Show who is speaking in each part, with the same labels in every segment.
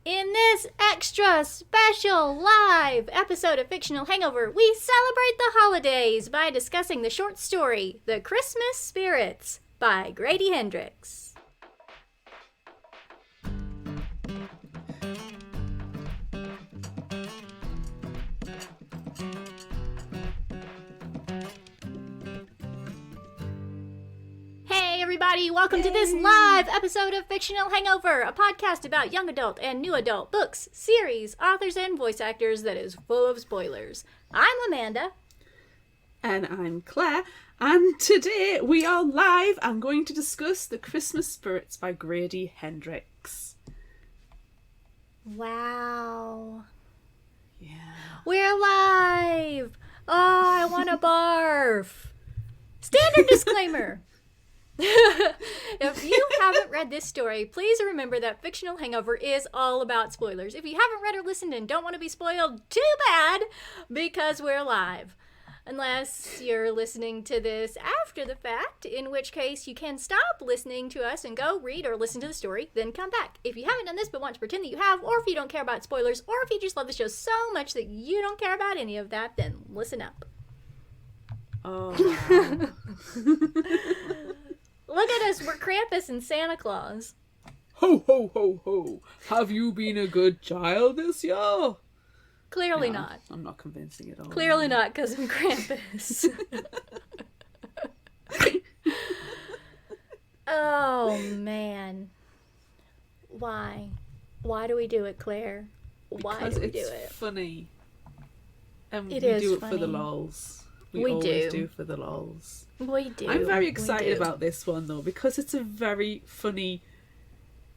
Speaker 1: In this extra special live episode of Fictional Hangover, we celebrate the holidays by discussing the short story, The Christmas Spirits, by Grady Hendrix. Hey everybody, welcome to this live episode of Fictional Hangover, a podcast about young adult and new adult books, series, authors, and voice actors that is full of spoilers. I'm Amanda.
Speaker 2: And I'm Claire, and today we are live and going to discuss The Christmas Spirits by Grady Hendrix.
Speaker 1: Wow.
Speaker 2: Yeah.
Speaker 1: We're live! Oh, I want to barf. Standard disclaimer. If you haven't read this story, please remember that Fictional Hangover is all about spoilers. If you haven't read or listened and don't want to be spoiled, too bad, because we're live. Unless you're listening to this after the fact, in which case you can stop listening to us and go read or listen to the story, then come back. If you haven't done this but want to pretend that you have, or if you don't care about spoilers, or if you just love the show so much that you don't care about any of that, then listen up.
Speaker 2: Oh, wow.
Speaker 1: Look at us, we're Krampus and Santa Claus.
Speaker 2: Ho, ho, ho, ho. Have you been a good child this year?
Speaker 1: Clearly
Speaker 2: No,
Speaker 1: not.
Speaker 2: I'm not convincing at all.
Speaker 1: Clearly not, because I'm Krampus. Oh, man. Why? Why do we do it, Claire? Why
Speaker 2: Because
Speaker 1: do we do
Speaker 2: it's
Speaker 1: it?
Speaker 2: funny. And
Speaker 1: It
Speaker 2: we
Speaker 1: is
Speaker 2: do it
Speaker 1: funny.
Speaker 2: for the lols.
Speaker 1: We
Speaker 2: always
Speaker 1: do.
Speaker 2: for the lols.
Speaker 1: We do.
Speaker 2: I'm very
Speaker 1: We
Speaker 2: excited
Speaker 1: do.
Speaker 2: about this one, though, because it's a very funny,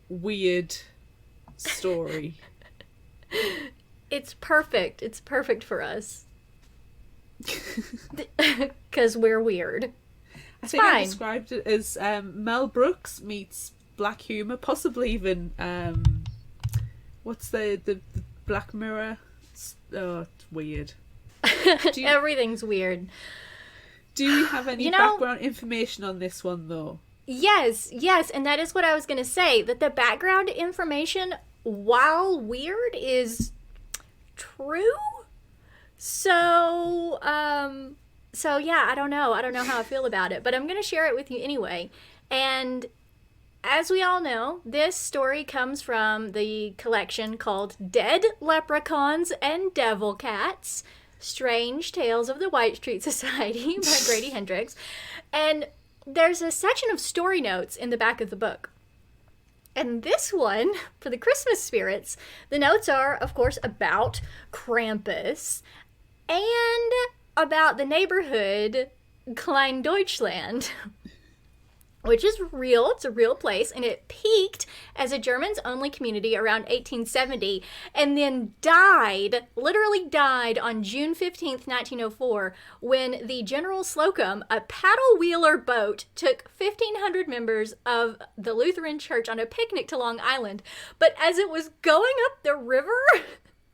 Speaker 2: weird story.
Speaker 1: It's perfect. It's perfect for us. Because we're weird.
Speaker 2: I think I
Speaker 1: fine.
Speaker 2: described it as Mel Brooks meets black humour, possibly even what's the Black Mirror? It's weird. you-
Speaker 1: Everything's weird.
Speaker 2: Do you have any background information on this one, though?
Speaker 1: Yes, and that is what I was going to say, that the background information, while weird, is true. So yeah, I don't know how I feel about it, but I'm going to share it with you anyway. And as we all know, this story comes from the collection called Dead Leprechauns and Devil Cats, Strange Tales of the White Street Society by Grady Hendrix. And there's a section of story notes in the back of the book. And this one, for the Christmas Spirits, the notes are, of course, about Krampus and about the neighborhood Klein Deutschland, which is real. It's a real place, and it peaked as a Germans-only community around 1870, and then literally died on June 15th, 1904, when the General Slocum, a paddle-wheeler boat, took 1,500 members of the Lutheran Church on a picnic to Long Island. But as it was going up the river,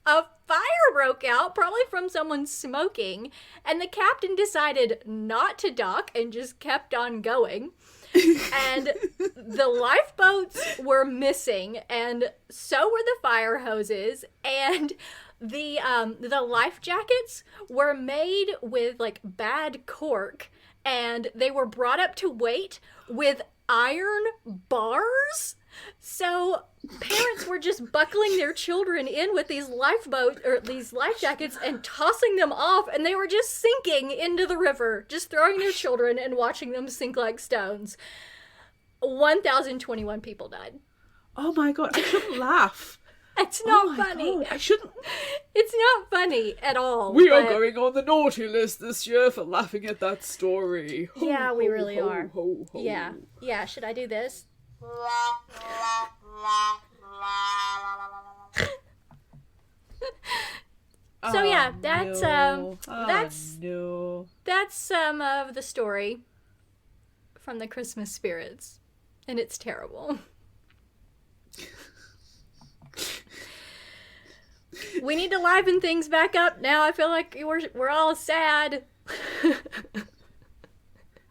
Speaker 1: a fire broke out, probably from someone smoking, and the captain decided not to dock and just kept on going. And the lifeboats were missing, and so were the fire hoses, and the life jackets were made with like bad cork, and they were brought up to weight with iron bars. So parents were just buckling their children in with these life jackets and tossing them off, and they were just sinking into the river, just throwing their children and watching them sink like stones. 1,021 people died.
Speaker 2: Oh my god, I shouldn't laugh.
Speaker 1: It's not
Speaker 2: my
Speaker 1: funny.
Speaker 2: God, I shouldn't.
Speaker 1: It's not funny at all.
Speaker 2: We are going on the naughty list this year for laughing at that story. Ho,
Speaker 1: Yeah, we
Speaker 2: ho,
Speaker 1: really
Speaker 2: ho,
Speaker 1: are.
Speaker 2: Ho, ho.
Speaker 1: Yeah. Should I do this? So yeah, that's some of the story from the Christmas Spirits, and it's terrible. We need to liven things back up now. I feel like we're all sad.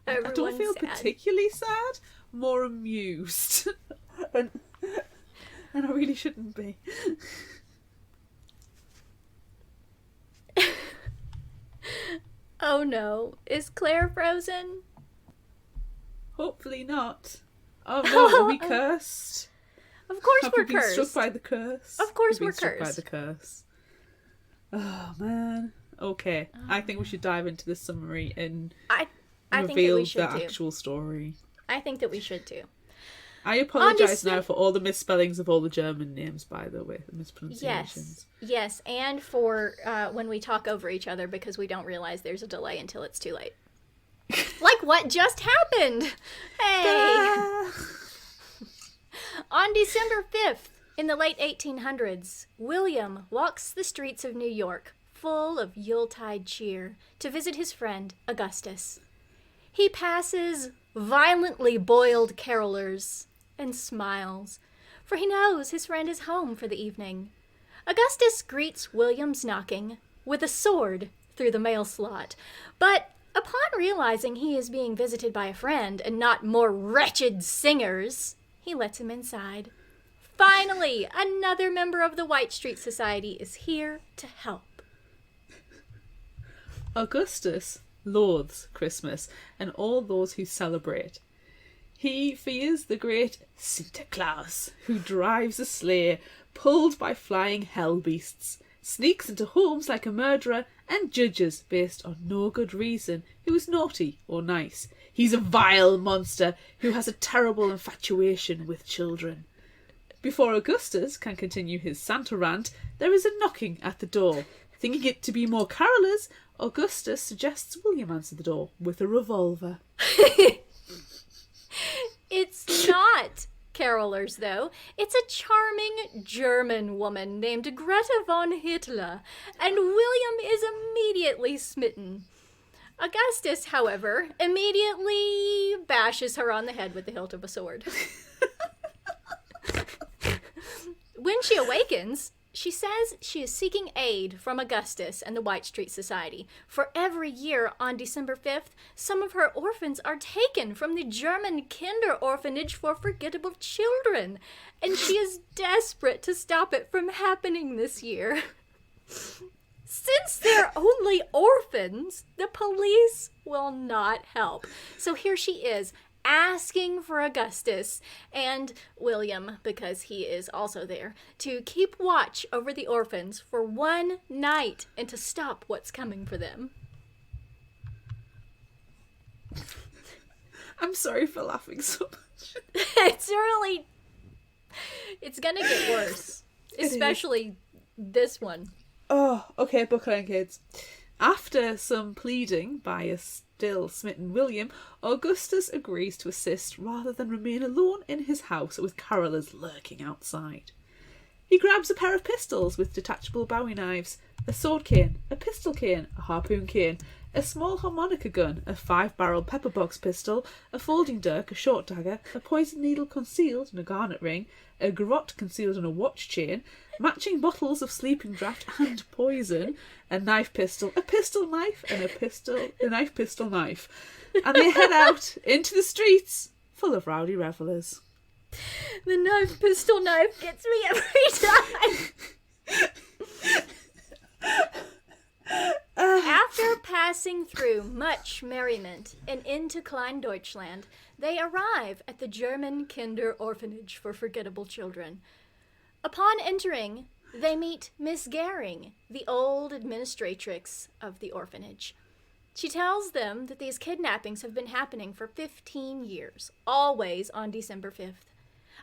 Speaker 2: I don't feel
Speaker 1: sad.
Speaker 2: particularly sad, more amused. And and I really shouldn't be.
Speaker 1: Oh no, is Claire frozen?
Speaker 2: Hopefully not. Oh no, are we cursed?
Speaker 1: Of course
Speaker 2: Have
Speaker 1: we're
Speaker 2: we been
Speaker 1: cursed.
Speaker 2: struck by the curse?
Speaker 1: Of course
Speaker 2: We've
Speaker 1: we're
Speaker 2: been struck by
Speaker 1: cursed.
Speaker 2: the curse. Oh man. Okay, I think we should dive into the summary and
Speaker 1: I think that
Speaker 2: reveal
Speaker 1: we
Speaker 2: the
Speaker 1: should too.
Speaker 2: actual story.
Speaker 1: I think that we should too.
Speaker 2: I apologise now for all the misspellings of all the German names, by the way, the mispronunciations.
Speaker 1: Yes, and for when we talk over each other because we don't realize there's a delay until it's too late. Like what just happened? Hey! On December 5th, in the late 1800s, William walks the streets of New York, full of Yuletide cheer, to visit his friend, Augustus. He passes violently boiled carolers and smiles, for he knows his friend is home for the evening. Augustus greets William's knocking with a sword through the mail slot, but upon realizing he is being visited by a friend and not more wretched singers, he lets him inside. Finally, another member of the White Street Society is here to help.
Speaker 2: Augustus loathes Christmas and all those who celebrate. He fears the great Santa Claus, who drives a sleigh pulled by flying hell beasts, sneaks into homes like a murderer, and judges based on no good reason who is naughty or nice. He's a vile monster who has a terrible infatuation with children. Before Augustus can continue his Santa rant, there is a knocking at the door. Thinking it to be more carolers, Augustus suggests William answer the door with a revolver.
Speaker 1: It's not carolers, though. It's a charming German woman named Greta von Hitler, and William is immediately smitten. Augustus, however, immediately bashes her on the head with the hilt of a sword. When she awakens, she says she is seeking aid from Augustus and the White Street Society. For every year on December 5th, some of her orphans are taken from the German Kinder Orphanage for Forgettable Children, and she is desperate to stop it from happening this year. Since they're only orphans, the police will not help. So here she is, asking for Augustus and William, because he is also there, to keep watch over the orphans for one night and to stop what's coming for them.
Speaker 2: I'm sorry for laughing so much.
Speaker 1: It's gonna get worse. Especially this one.
Speaker 2: Oh, okay, buckle in, kids. After some pleading by a still smitten William, Augustus agrees to assist rather than remain alone in his house with carolers lurking outside. He grabs a pair of pistols with detachable bowie knives, a sword cane, a pistol cane, a harpoon cane, a small harmonica gun, a 5-barrel pepperbox pistol, a folding dirk, a short dagger, a poison needle concealed in a garnet ring, a garrote concealed in a watch chain, matching bottles of sleeping draught and poison, a knife pistol, a pistol knife, and a knife pistol knife. And they head out into the streets full of rowdy revellers.
Speaker 1: The knife pistol knife gets me every time. After passing through much merriment and into Klein Deutschland, they arrive at the German Kinder Orphanage for Forgettable Children. Upon entering, they meet Miss Gehring, the old administratrix of the orphanage. She tells them that these kidnappings have been happening for 15 years, always on December 5th.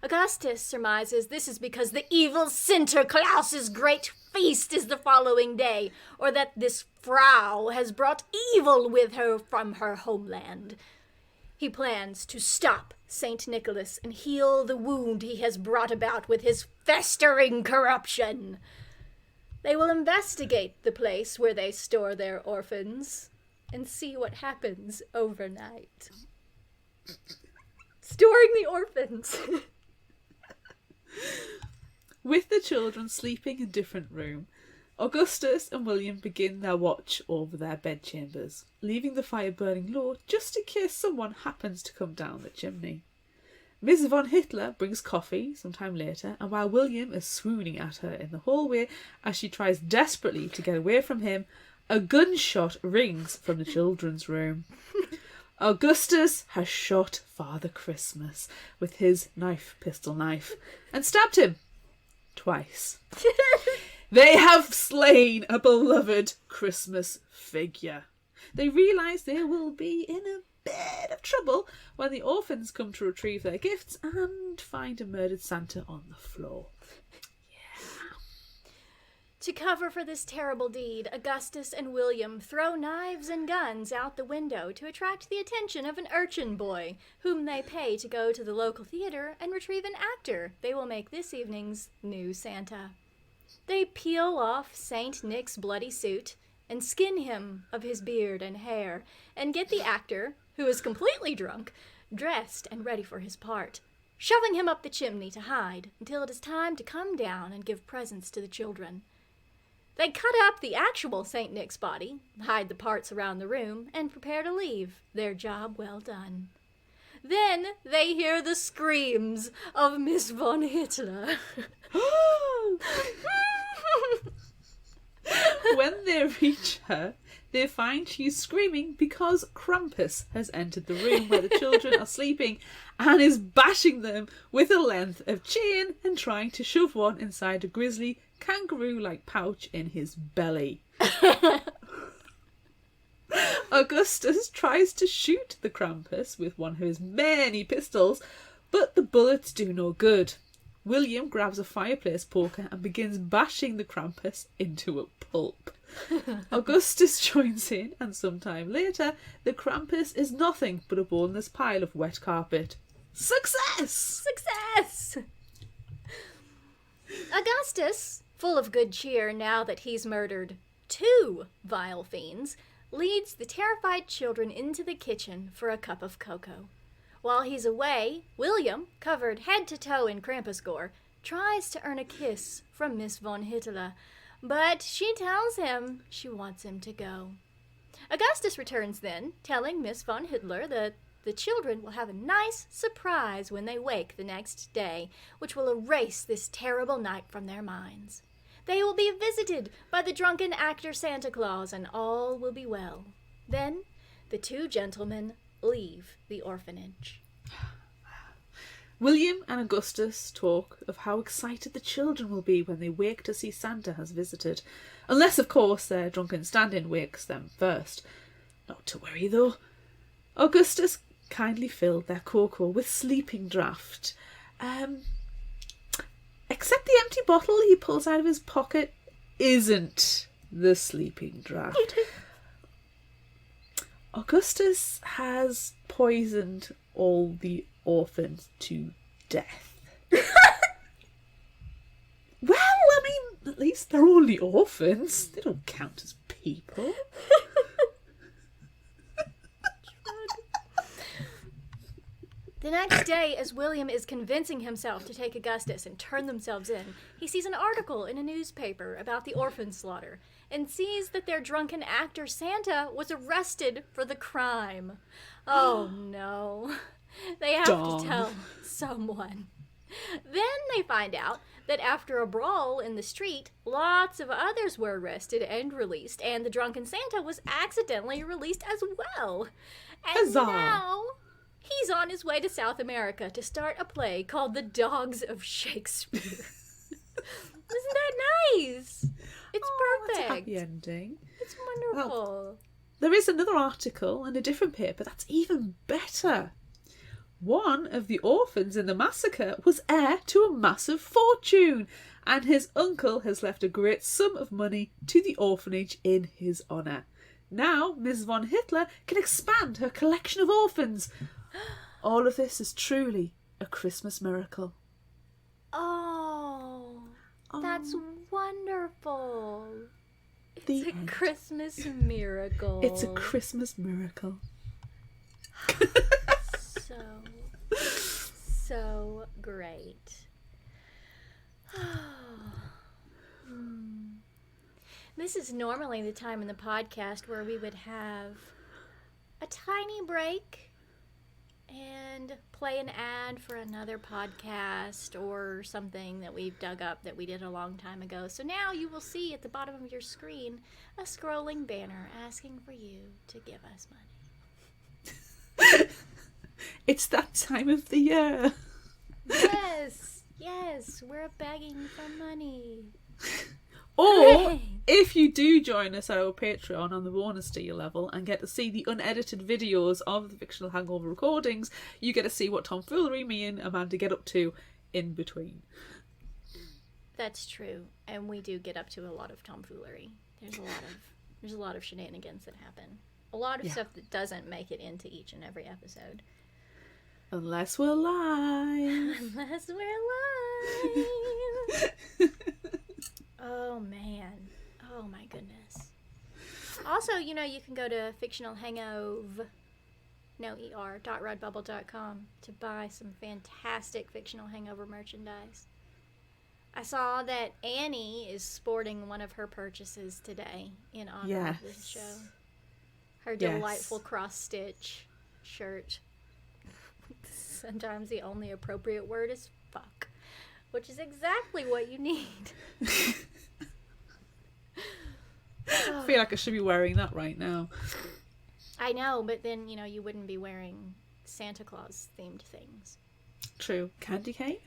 Speaker 1: Augustus surmises this is because the evil Sinterklaas's great feast is the following day, or that this Frau has brought evil with her from her homeland. He plans to stop St. Nicholas and heal the wound he has brought about with his festering corruption. They will investigate the place where they store their orphans and see what happens overnight. Storing the orphans.
Speaker 2: With the children sleeping in different rooms, Augustus and William begin their watch over their bedchambers, leaving the fire burning low just in case someone happens to come down the chimney. Miss von Hitler brings coffee sometime later, and while William is swooning at her in the hallway as she tries desperately to get away from him, a gunshot rings from the children's room. Augustus has shot Father Christmas with his pistol knife and stabbed him twice. They have slain a beloved Christmas figure. They realise they will be in a bit of trouble when the orphans come to retrieve their gifts and find a murdered Santa on the floor.
Speaker 1: To cover for this terrible deed, Augustus and William throw knives and guns out the window to attract the attention of an urchin boy, whom they pay to go to the local theater and retrieve an actor they will make this evening's new Santa. They peel off Saint Nick's bloody suit and skin him of his beard and hair, and get the actor, who is completely drunk, dressed and ready for his part, shoving him up the chimney to hide until it is time to come down and give presents to the children. They cut up the actual St. Nick's body, hide the parts around the room, and prepare to leave, their job well done. Then they hear the screams of Miss von Hitler.
Speaker 2: When they reach her, they find she's screaming because Krampus has entered the room where the children are sleeping and is bashing them with a length of chain and trying to shove one inside a grisly kangaroo-like pouch in his belly. Augustus tries to shoot the Krampus with one of his many pistols, but the bullets do no good. William grabs a fireplace poker and begins bashing the Krampus into a pulp. Augustus joins in, and sometime later, the Krampus is nothing but a boneless pile of wet carpet. Success!
Speaker 1: Success! Augustus, full of good cheer now that he's murdered 2 vile fiends, leads the terrified children into the kitchen for a cup of cocoa. While he's away, William, covered head to toe in Krampus gore, tries to earn a kiss from Miss von Hitler, but she tells him she wants him to go. Augustus returns then, telling Miss von Hitler that the children will have a nice surprise when they wake the next day, which will erase this terrible night from their minds. They will be visited by the drunken actor Santa Claus, and all will be well. Then the 2 gentlemen leave the orphanage.
Speaker 2: William and Augustus talk of how excited the children will be when they wake to see Santa has visited. Unless, of course, their drunken stand-in wakes them first. Not to worry, though. Augustus kindly filled their cocoa with sleeping draught. Except the empty bottle he pulls out of his pocket isn't the sleeping draught. Augustus has poisoned all the orphans to death. Well, I mean, at least they're only orphans. They don't count as people.
Speaker 1: The next day, as William is convincing himself to take Augustus and turn themselves in, he sees an article in a newspaper about the orphan slaughter and sees that their drunken actor Santa was arrested for the crime. Oh no. They have to tell someone. Then they find out that after a brawl in the street, lots of others were arrested and released, and the drunken Santa was accidentally released as well. And
Speaker 2: Huzzah.
Speaker 1: now he's on his way to South America to start a play called The Dogs of Shakespeare. Isn't that nice? It's perfect.
Speaker 2: It's a happy ending.
Speaker 1: It's wonderful.
Speaker 2: Well, there is another article in a different paper that's even better. One of the orphans in the massacre was heir to a massive fortune, and his uncle has left a great sum of money to the orphanage in his honour. Now Miss von Hitler can expand her collection of orphans. All of this is truly a Christmas miracle.
Speaker 1: Oh, that's wonderful. It's
Speaker 2: The
Speaker 1: a
Speaker 2: end.
Speaker 1: Christmas miracle.
Speaker 2: It's a Christmas miracle.
Speaker 1: So great. This is normally the time in the podcast where we would have a tiny break and play an ad for another podcast or something that we've dug up that we did a long time ago. So now you will see at the bottom of your screen a scrolling banner asking for you to give us money.
Speaker 2: It's that time of the year.
Speaker 1: Yes, we're begging for money.
Speaker 2: Or,
Speaker 1: Hooray!
Speaker 2: if you do join us at our Patreon on the bonus tier level and get to see the unedited videos of the Fictional Hangover recordings, you get to see what tomfoolery me and Amanda get up to in between.
Speaker 1: That's true, and we do get up to a lot of tomfoolery. There's a lot of shenanigans that happen. A lot of stuff that doesn't make it into each and every episode.
Speaker 2: Unless we're live.
Speaker 1: Unless we're live. Oh, man. Oh, my goodness. Also, you can go to fictionalhangover.redbubble.com to buy some fantastic Fictional Hangover merchandise. I saw that Annie is sporting one of her purchases today in honor of this show. Her delightful cross-stitch shirt. Sometimes the only appropriate word is fuck, which is exactly what you need.
Speaker 2: I feel like I should be wearing that right now.
Speaker 1: I know, but then, you wouldn't be wearing Santa Claus themed things.
Speaker 2: True. Candy cane?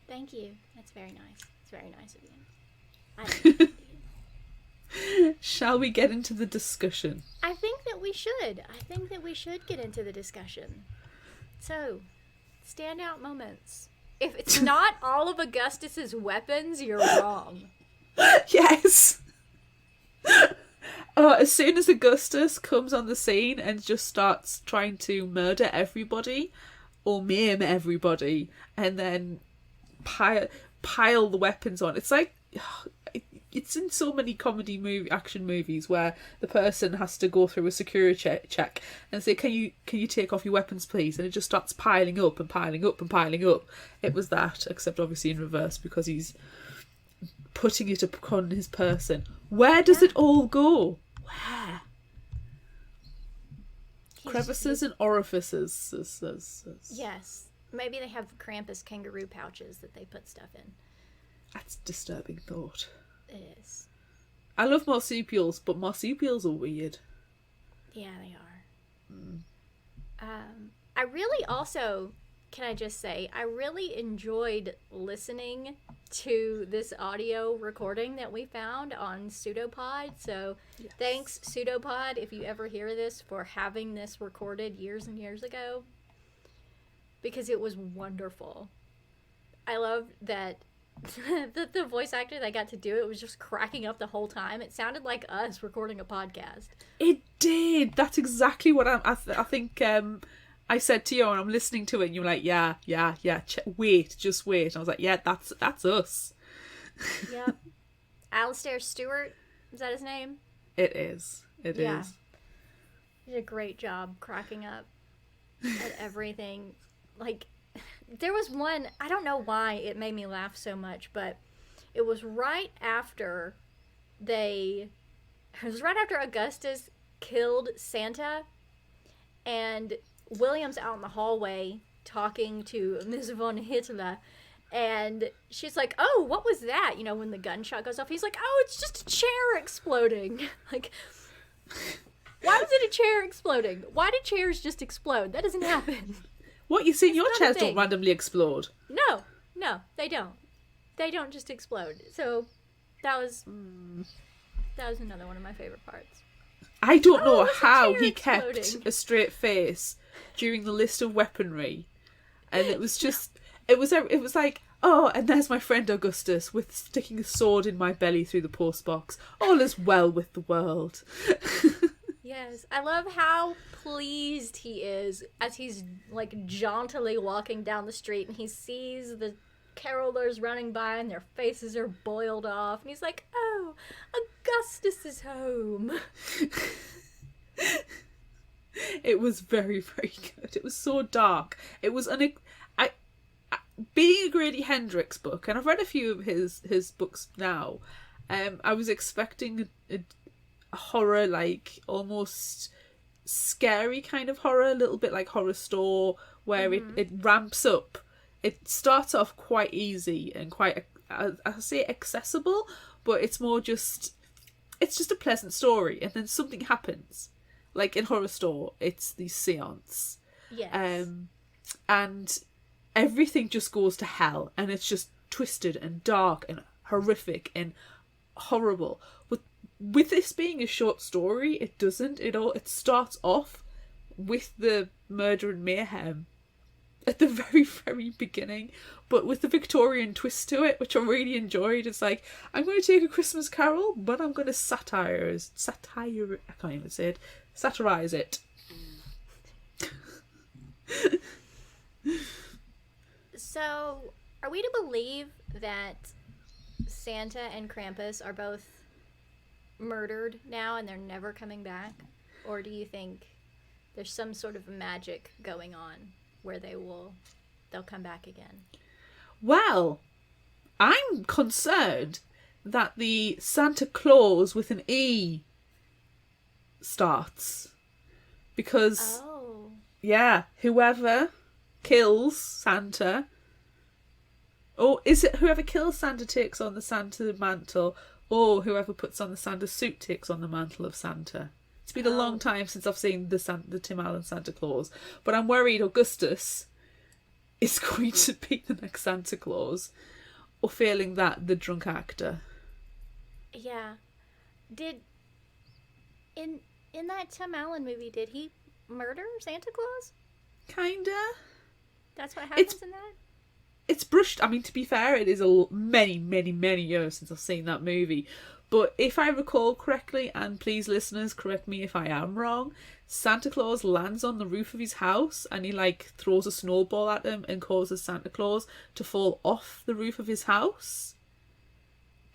Speaker 1: Thank you. That's very nice. It's very nice of you. I like you.
Speaker 2: Shall we get into the discussion?
Speaker 1: I think that we should. I think that we should get into the discussion. So, standout moments. If it's not all of Augustus's weapons, you're wrong.
Speaker 2: Yes! As soon as Augustus comes on the scene and just starts trying to murder everybody or maim everybody and then pile the weapons on, it's like... It's in so many action movies where the person has to go through a security check and say, can you take off your weapons, please? And it just starts piling up and piling up and piling up. It was that, except obviously in reverse because he's putting it upon his person. Where does it all go? Where? Crevices and orifices.
Speaker 1: Yes. Maybe they have Krampus kangaroo pouches that they put stuff in.
Speaker 2: That's a disturbing thought.
Speaker 1: It is.
Speaker 2: I love marsupials, but marsupials are weird.
Speaker 1: Yeah, they are. I really also, can I just say, I really enjoyed listening to this audio recording that we found on Pseudopod. So thanks, Pseudopod, if you ever hear this, for having this recorded years and years ago. Because it was wonderful. I love that the voice actor that got to do it was just cracking up the whole time. It sounded like us recording a podcast.
Speaker 2: It did. That's exactly what I think I said to you when I'm listening to it and you were like, yeah, wait. And I was like, yeah, that's us.
Speaker 1: Yep. Alistair Stewart, is that his name?
Speaker 2: It is. It is.
Speaker 1: He did a great job cracking up at everything. Like, there was one, I don't know why it made me laugh so much, but it was right after Augustus killed Santa, and William's out in the hallway talking to Miss von Hitler, and she's like, oh, what was that? When the gunshot goes off, he's like, oh, it's just a chair exploding. Like, why was it a chair exploding? Why did chairs just explode? That doesn't happen.
Speaker 2: What, you see, your chairs don't randomly explode?
Speaker 1: No, they don't. They don't just explode. So that was another one of my favorite parts.
Speaker 2: I don't know how he kept a straight face during the list of weaponry, and it was just it was like, oh, and there's my friend Augustus with sticking a sword in my belly through the postbox. All is well with the world.
Speaker 1: Yes, I love how pleased he is as he's like jauntily walking down the street and he sees the carolers running by and their faces are boiled off and he's like, oh, Augustus is home.
Speaker 2: It was very, very good. It was so dark. It was being a Grady Hendrix book, and I've read a few of his books now. I was expecting a horror, like almost scary kind of horror, a little bit like Horror Store, where it ramps up. It starts off quite easy and quite, I say accessible, but it's more just, it's just a pleasant story, and then something happens. Like in Horror Store, it's the seance.
Speaker 1: Yes.
Speaker 2: And everything just goes to hell, and it's just twisted and dark and horrific and horrible. But with this being a short story, it doesn't. It starts off with the murder and mayhem at the very, very beginning, but with the Victorian twist to it, which I really enjoyed. It's like, I'm going to take A Christmas Carol, but I'm going to satirize it.
Speaker 1: So, are we to believe that Santa and Krampus are both murdered now and they're never coming back? Or do you think there's some sort of magic going on where they'll come back again?
Speaker 2: Well, I'm concerned that the Santa Claus with an E starts. Because, yeah, whoever kills Santa, or is it whoever kills Santa takes on the Santa mantle, or whoever puts on the Santa suit takes on the mantle of Santa? It's been a long time since I've seen the Tim Allen Santa Claus, but I'm worried Augustus is going to be the next Santa Claus, or failing that, the drunk actor.
Speaker 1: Yeah. In that Tim Allen movie, did he murder Santa Claus?
Speaker 2: Kinda.
Speaker 1: That's what happens in that?
Speaker 2: It's brushed. I mean, to be fair, it is many, many, many years since I've seen that movie. But if I recall correctly, and please listeners, correct me if I am wrong, Santa Claus lands on the roof of his house and he throws a snowball at him and causes Santa Claus to fall off the roof of his house,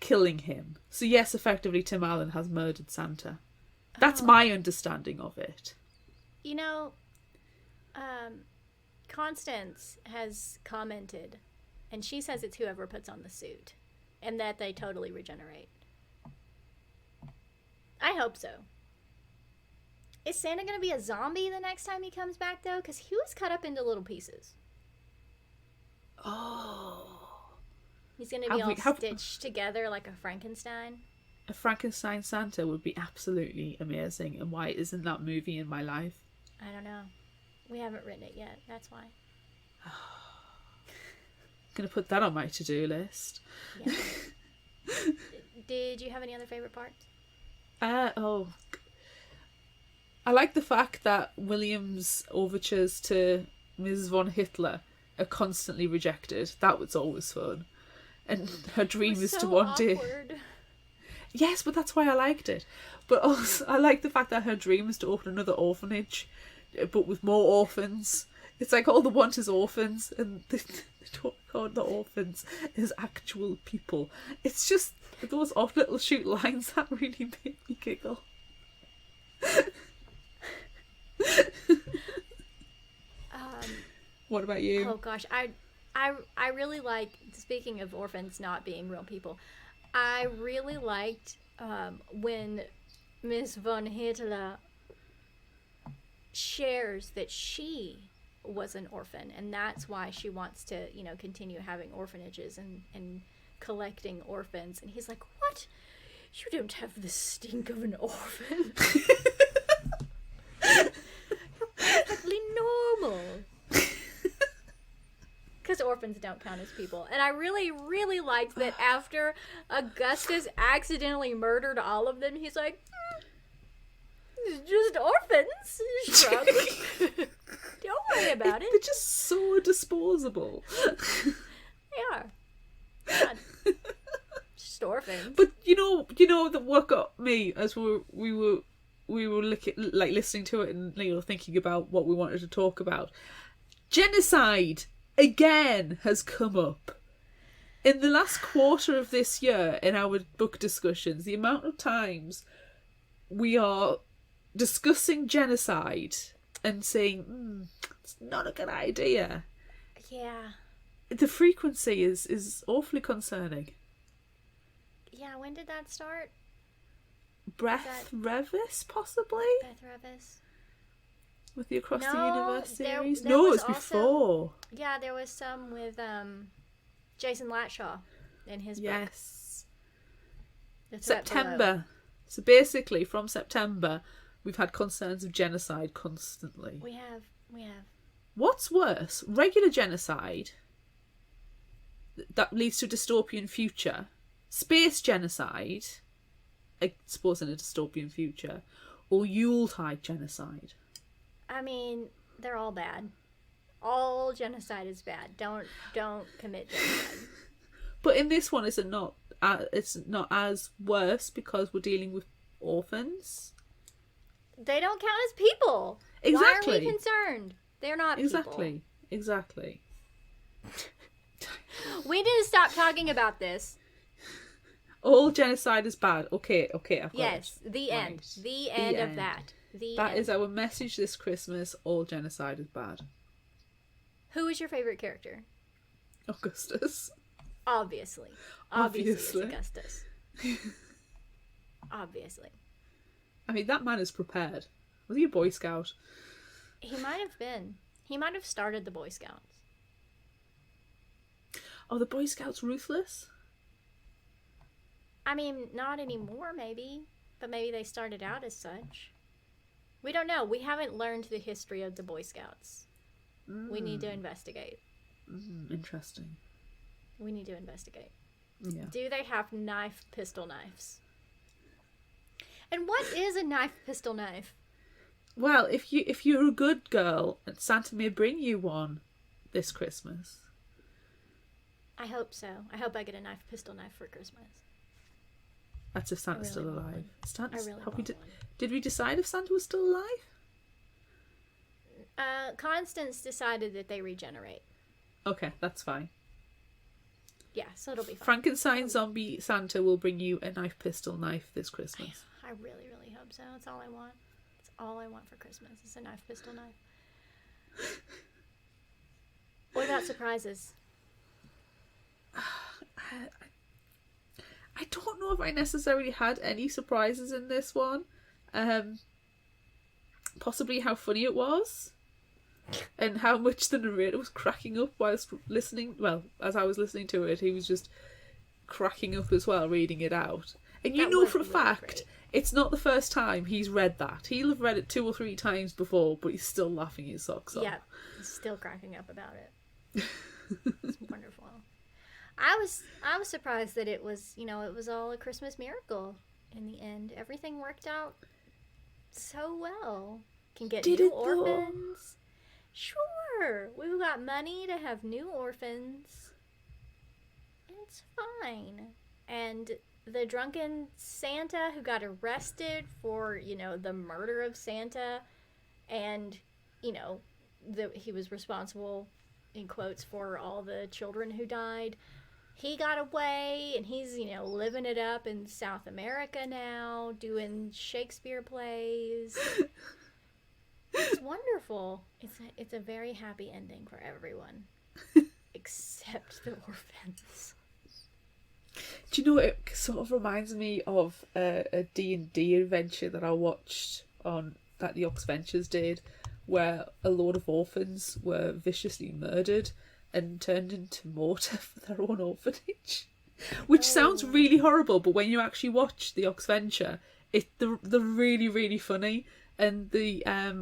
Speaker 2: killing him. So yes, effectively Tim Allen has murdered Santa. That's my understanding of it.
Speaker 1: You know, Constance has commented, and she says it's whoever puts on the suit, and that they totally regenerate. I hope so. Is Santa going to be a zombie the next time he comes back, though? Because he was cut up into little pieces.
Speaker 2: Oh.
Speaker 1: He's going to be stitched together like a Frankenstein.
Speaker 2: A Frankenstein Santa would be absolutely amazing. And why isn't that movie in my life?
Speaker 1: I don't know. We haven't written it yet. That's why.
Speaker 2: Gonna put that on my to-do list.
Speaker 1: Yeah. Did you have any other favorite parts?
Speaker 2: I like the fact that William's overtures to Mrs. von Hitler are constantly rejected. That was always fun. And her dream is to one day... Yes, but that's why I liked it. But also, I like the fact that her dream is to open another orphanage, but with more orphans. It's like all they want is orphans, and they don't regard the orphans as actual people. It's just those odd little shoot lines that really made me giggle. What about you?
Speaker 1: Oh gosh, I really like, speaking of orphans not being real people, I really liked when Miss von Hitler shares that she was an orphan, and that's why she wants to, continue having orphanages and collecting orphans. And he's like, what? You don't have the stink of an orphan. You're perfectly normal. Because orphans don't count as people. And I really, really liked that after Augustus accidentally murdered all of them, he's like, just orphans. Shrug. Don't worry about it.
Speaker 2: They're just so disposable.
Speaker 1: They are. God. Just orphans.
Speaker 2: But you know what got me as we were listening to it and thinking about what we wanted to talk about. Genocide again has come up. In the last quarter of this year, in our book discussions, the amount of times we are discussing genocide and saying, it's not a good idea.
Speaker 1: Yeah.
Speaker 2: The frequency is awfully concerning.
Speaker 1: Yeah, when did that start?
Speaker 2: Breath Revis, possibly?
Speaker 1: Beth Revis.
Speaker 2: with the Across the
Speaker 1: No,
Speaker 2: Universe
Speaker 1: there-
Speaker 2: series?
Speaker 1: there
Speaker 2: No, it
Speaker 1: was
Speaker 2: was
Speaker 1: also-
Speaker 2: before.
Speaker 1: Yeah, there was some with Jason Latshaw in his book.
Speaker 2: Yes.
Speaker 1: The Threat Below.
Speaker 2: September. So basically, from September, we've had concerns of genocide constantly.
Speaker 1: We have.
Speaker 2: What's worse, regular genocide that leads to a dystopian future, space genocide, I suppose in a dystopian future, or Yuletide genocide?
Speaker 1: I mean, they're all bad. All genocide is bad. Don't commit genocide.
Speaker 2: But in this one, is it not? It's not as worse because we're dealing with orphans.
Speaker 1: They don't count as people.
Speaker 2: Exactly.
Speaker 1: Why are we concerned? They're not
Speaker 2: Exactly. Exactly.
Speaker 1: people. We need to stop talking about this.
Speaker 2: All genocide is bad. Okay, I've got
Speaker 1: Yes,
Speaker 2: it.
Speaker 1: the end.
Speaker 2: Right.
Speaker 1: The end of
Speaker 2: end.
Speaker 1: that. The
Speaker 2: That
Speaker 1: end.
Speaker 2: is our message this Christmas. All genocide is bad.
Speaker 1: Who is your favorite character?
Speaker 2: Augustus.
Speaker 1: Obviously.
Speaker 2: Obviously.
Speaker 1: It's Augustus. Obviously.
Speaker 2: I mean, that man is prepared. Was he a Boy Scout?
Speaker 1: He might have been. He might have started the Boy Scouts.
Speaker 2: Oh, the Boy Scouts ruthless?
Speaker 1: I mean, not anymore, maybe. But maybe they started out as such. We don't know. We haven't learned the history of the Boy Scouts. We need to investigate.
Speaker 2: Interesting.
Speaker 1: We need to investigate.
Speaker 2: Yeah.
Speaker 1: Do they have pistol knives? And what is a pistol knife?
Speaker 2: Well, if you're a good girl, Santa may bring you one this Christmas.
Speaker 1: I hope so. I hope I get a pistol knife for Christmas.
Speaker 2: That's if Santa's
Speaker 1: really
Speaker 2: still
Speaker 1: want
Speaker 2: alive.
Speaker 1: one.
Speaker 2: Santa's,
Speaker 1: I really
Speaker 2: have we
Speaker 1: want
Speaker 2: did,
Speaker 1: one.
Speaker 2: did we decide if Santa was still alive?
Speaker 1: Constance decided that they regenerate.
Speaker 2: Okay, that's fine.
Speaker 1: Yeah, so it'll be fine.
Speaker 2: Frankenstein zombie Santa will bring you a pistol knife this Christmas.
Speaker 1: I really, really hope so. That's all I want. That's all I want for Christmas is a pistol knife. What about surprises?
Speaker 2: I don't know if I necessarily had any surprises in this one. Possibly how funny it was. And how much the narrator was cracking up whilst listening. Well, as I was listening to it, he was just cracking up as well, reading it out. And you
Speaker 1: That
Speaker 2: know
Speaker 1: was
Speaker 2: for a
Speaker 1: really
Speaker 2: fact,
Speaker 1: great.
Speaker 2: it's not the first time he's read that. He'll have read it 2 or 3 times before, but he's still laughing his socks off.
Speaker 1: Yeah, still cracking up about it. It's wonderful. I was surprised that it was, it was all a Christmas miracle in the end. Everything worked out so well. Can get
Speaker 2: Did
Speaker 1: new
Speaker 2: it, though?
Speaker 1: orphans. Sure, we've got money to have new orphans. It's fine. And the drunken Santa who got arrested for, the murder of Santa, and, he was responsible, in quotes, for all the children who died. He got away, and he's, living it up in South America now, doing Shakespeare plays. It's wonderful. It's a very happy ending for everyone, except the orphans.
Speaker 2: Do you know, it sort of reminds me of a D&D adventure that I watched that the Ox Ventures did, where a load of orphans were viciously murdered and turned into mortar for their own orphanage. Which sounds really horrible, but when you actually watch the Ox Venture, they're really, really funny. And the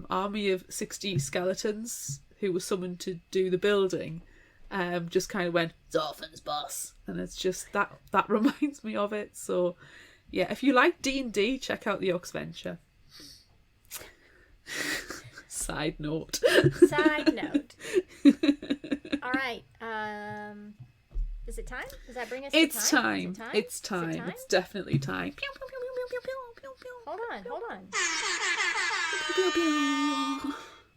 Speaker 2: army of 60 skeletons who were summoned to do the building just kind of went, "It's orphans, boss." And it's just, that reminds me of it. So, yeah, if you like D&D, check out the Ox Venture. Side note.
Speaker 1: Side note. All right. Is it time? Does that bring us
Speaker 2: It's
Speaker 1: to time?
Speaker 2: time.
Speaker 1: Is it time?
Speaker 2: It's
Speaker 1: Is it
Speaker 2: time.
Speaker 1: time?
Speaker 2: It's definitely time.
Speaker 1: Hold on.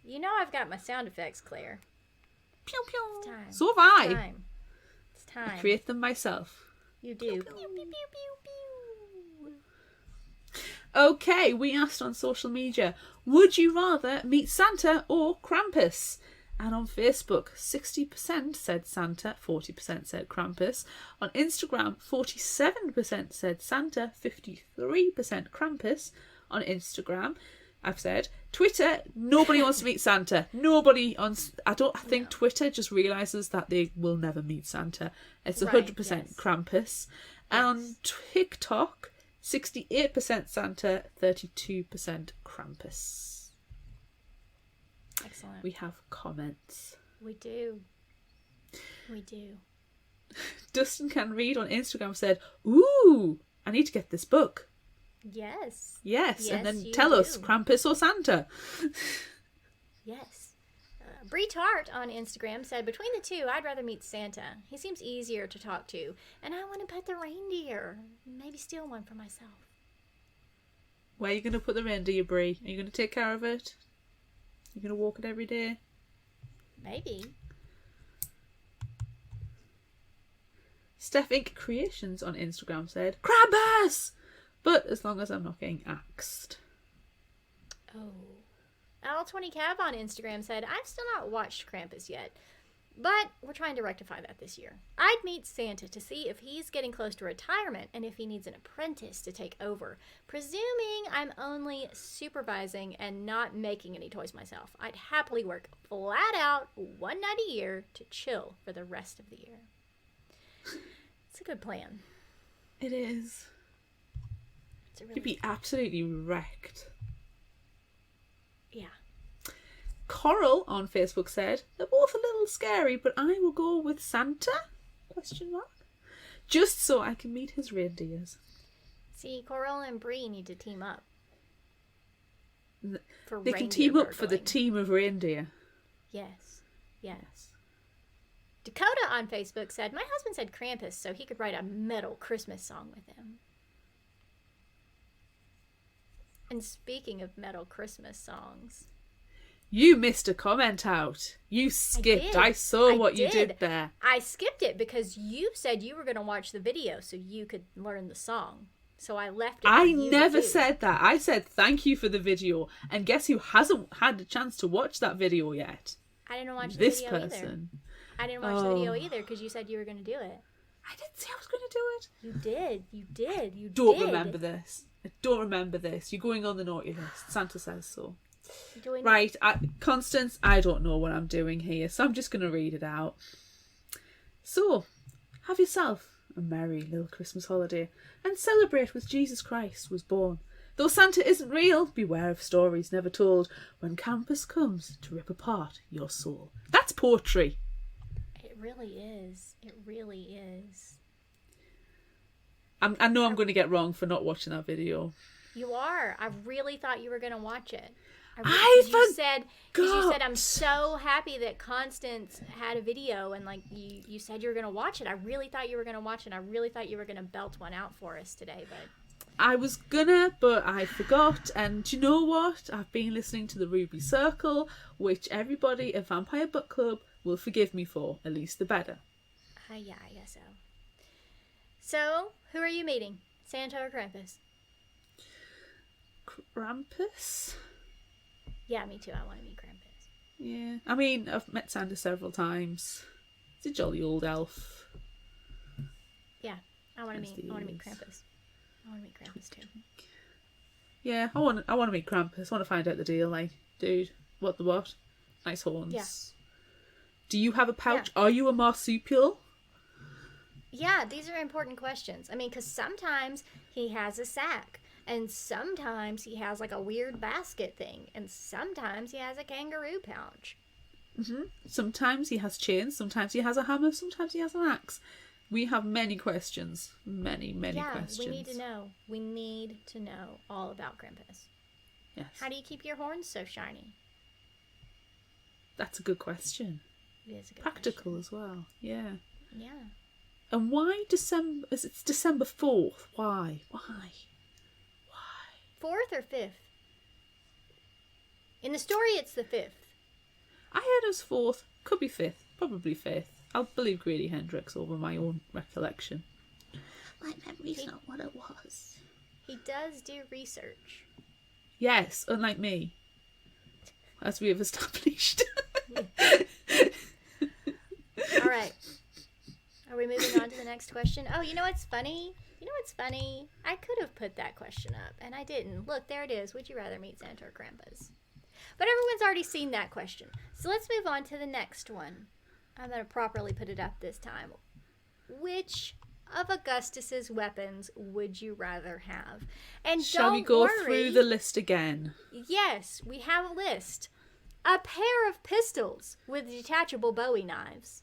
Speaker 1: You know I've got my sound effects clear. It's time.
Speaker 2: So have I.
Speaker 1: It's time.
Speaker 2: I create them myself.
Speaker 1: You do.
Speaker 2: Okay, we asked on social media, would you rather meet Santa or Krampus? And on Facebook, 60% said Santa, 40% said Krampus. On Instagram, 47% said Santa, 53% Krampus. On Instagram, I've said. Twitter, nobody wants to meet Santa. Nobody on... I think Twitter just realises that they will never meet Santa. It's 100% Krampus. And on TikTok, 68% Santa, 32% Krampus.
Speaker 1: Excellent.
Speaker 2: We have comments.
Speaker 1: We do.
Speaker 2: Dustin Can Read on Instagram said, "Ooh, I need to get this book."
Speaker 1: Yes.
Speaker 2: And then tell us, Krampus or Santa?
Speaker 1: Yes. Bree Tart on Instagram said, between the two, I'd rather meet Santa. He seems easier to talk to. And I want to pet the reindeer. Maybe steal one for myself.
Speaker 2: Where are you going to put the reindeer, Bree? Are you going to take care of it? Are you going to walk it every day?
Speaker 1: Maybe.
Speaker 2: Steph Inc. Creations on Instagram said, Krampus! But as long as I'm not getting axed.
Speaker 1: Oh. L20Cav on Instagram said, I've still not watched Krampus yet, but we're trying to rectify that this year. I'd meet Santa to see if he's getting close to retirement and if he needs an apprentice to take over. Presuming I'm only supervising and not making any toys myself, I'd happily work flat out one night a year to chill for the rest of the year. It's a good plan.
Speaker 2: It is.
Speaker 1: Really
Speaker 2: You'd be absolutely wrecked.
Speaker 1: Yeah.
Speaker 2: Coral on Facebook said, they're both a little scary, but I will go with Santa? ? Just so I can meet his reindeers.
Speaker 1: See, Coral and Bree need to team up.
Speaker 2: They can team up for the team of reindeer.
Speaker 1: Yes. Dakota on Facebook said, my husband said Krampus so he could write a metal Christmas song with him. And speaking of metal Christmas songs...
Speaker 2: You missed a comment out. You skipped. I saw what you did there.
Speaker 1: I skipped it because you said you were going to watch the video so you could learn the song. So I left it.
Speaker 2: I never said that. I said thank you for the video. And guess who hasn't had the chance to watch that video yet?
Speaker 1: I didn't watch the
Speaker 2: this
Speaker 1: video
Speaker 2: person.
Speaker 1: either. I didn't watch the video either because you said you were going to do it.
Speaker 2: I didn't say I was going to do it.
Speaker 1: You did. You
Speaker 2: don't remember this. I don't remember this. You're going on the naughty list. Santa says so. Right, Constance, I don't know what I'm doing here, so I'm just going to read it out. So, have yourself a merry little Christmas holiday and celebrate with Jesus Christ was born. Though Santa isn't real, beware of stories never told when Krampus comes to rip apart your soul. That's poetry.
Speaker 1: It really is. It really is.
Speaker 2: I know I'm going to get wrong for not watching that video.
Speaker 1: You are. I really thought you were going to watch it.
Speaker 2: You
Speaker 1: said I'm so happy that Constance had a video and like you said you were going to watch it. I really thought you were going to watch it. I really thought you were going to belt one out for us today, but
Speaker 2: I was gonna, but I forgot. And do you know what? I've been listening to the Ruby Circle, which everybody at Vampire Book Club will forgive me for. At least the better.
Speaker 1: Yeah, I guess so. So, who are you meeting? Santa or Krampus?
Speaker 2: Krampus?
Speaker 1: Yeah, me too. I want to meet Krampus.
Speaker 2: Yeah. I mean, I've met Santa several times. He's a jolly old elf.
Speaker 1: Yeah. I want to meet Krampus. I want to meet Krampus too.
Speaker 2: Yeah, I want to meet Krampus. I want to find out the deal. Like, dude, what the what? Nice horns.
Speaker 1: Yeah.
Speaker 2: Do you have a pouch? Yeah. Are you a marsupial?
Speaker 1: Yeah, these are important questions. I mean, because sometimes he has a sack. And sometimes he has like a weird basket thing. And sometimes he has a kangaroo pouch.
Speaker 2: Mm-hmm. Sometimes he has chains. Sometimes he has a hammer. Sometimes he has an axe. We have many questions. Many questions.
Speaker 1: Yeah, we need to know. We need to know all about Krampus.
Speaker 2: Yes.
Speaker 1: How do you keep your horns so shiny?
Speaker 2: That's a good question.
Speaker 1: It is a good
Speaker 2: Practical
Speaker 1: question.
Speaker 2: as well. Yeah.
Speaker 1: Yeah.
Speaker 2: And why December? It's December 4th. Why?
Speaker 1: 4th or 5th? In the story, it's the 5th.
Speaker 2: I heard it was 4th. Could be 5th. Probably 5th. I'll believe Grady Hendrix over my own recollection. My memory's not what it was.
Speaker 1: He does do research.
Speaker 2: Yes, unlike me. As we have established.
Speaker 1: All right. Are we moving on to the next question? Oh, you know what's funny? I could have put that question up, and I didn't. Look, there it is. Would you rather meet Santa or Krampus? But everyone's already seen that question. So let's move on to the next one. I'm going to properly put it up this time. Which of Augustus's weapons would you rather have? And
Speaker 2: shall we go through the list again?
Speaker 1: Yes, we have a list. A pair of pistols with detachable Bowie knives.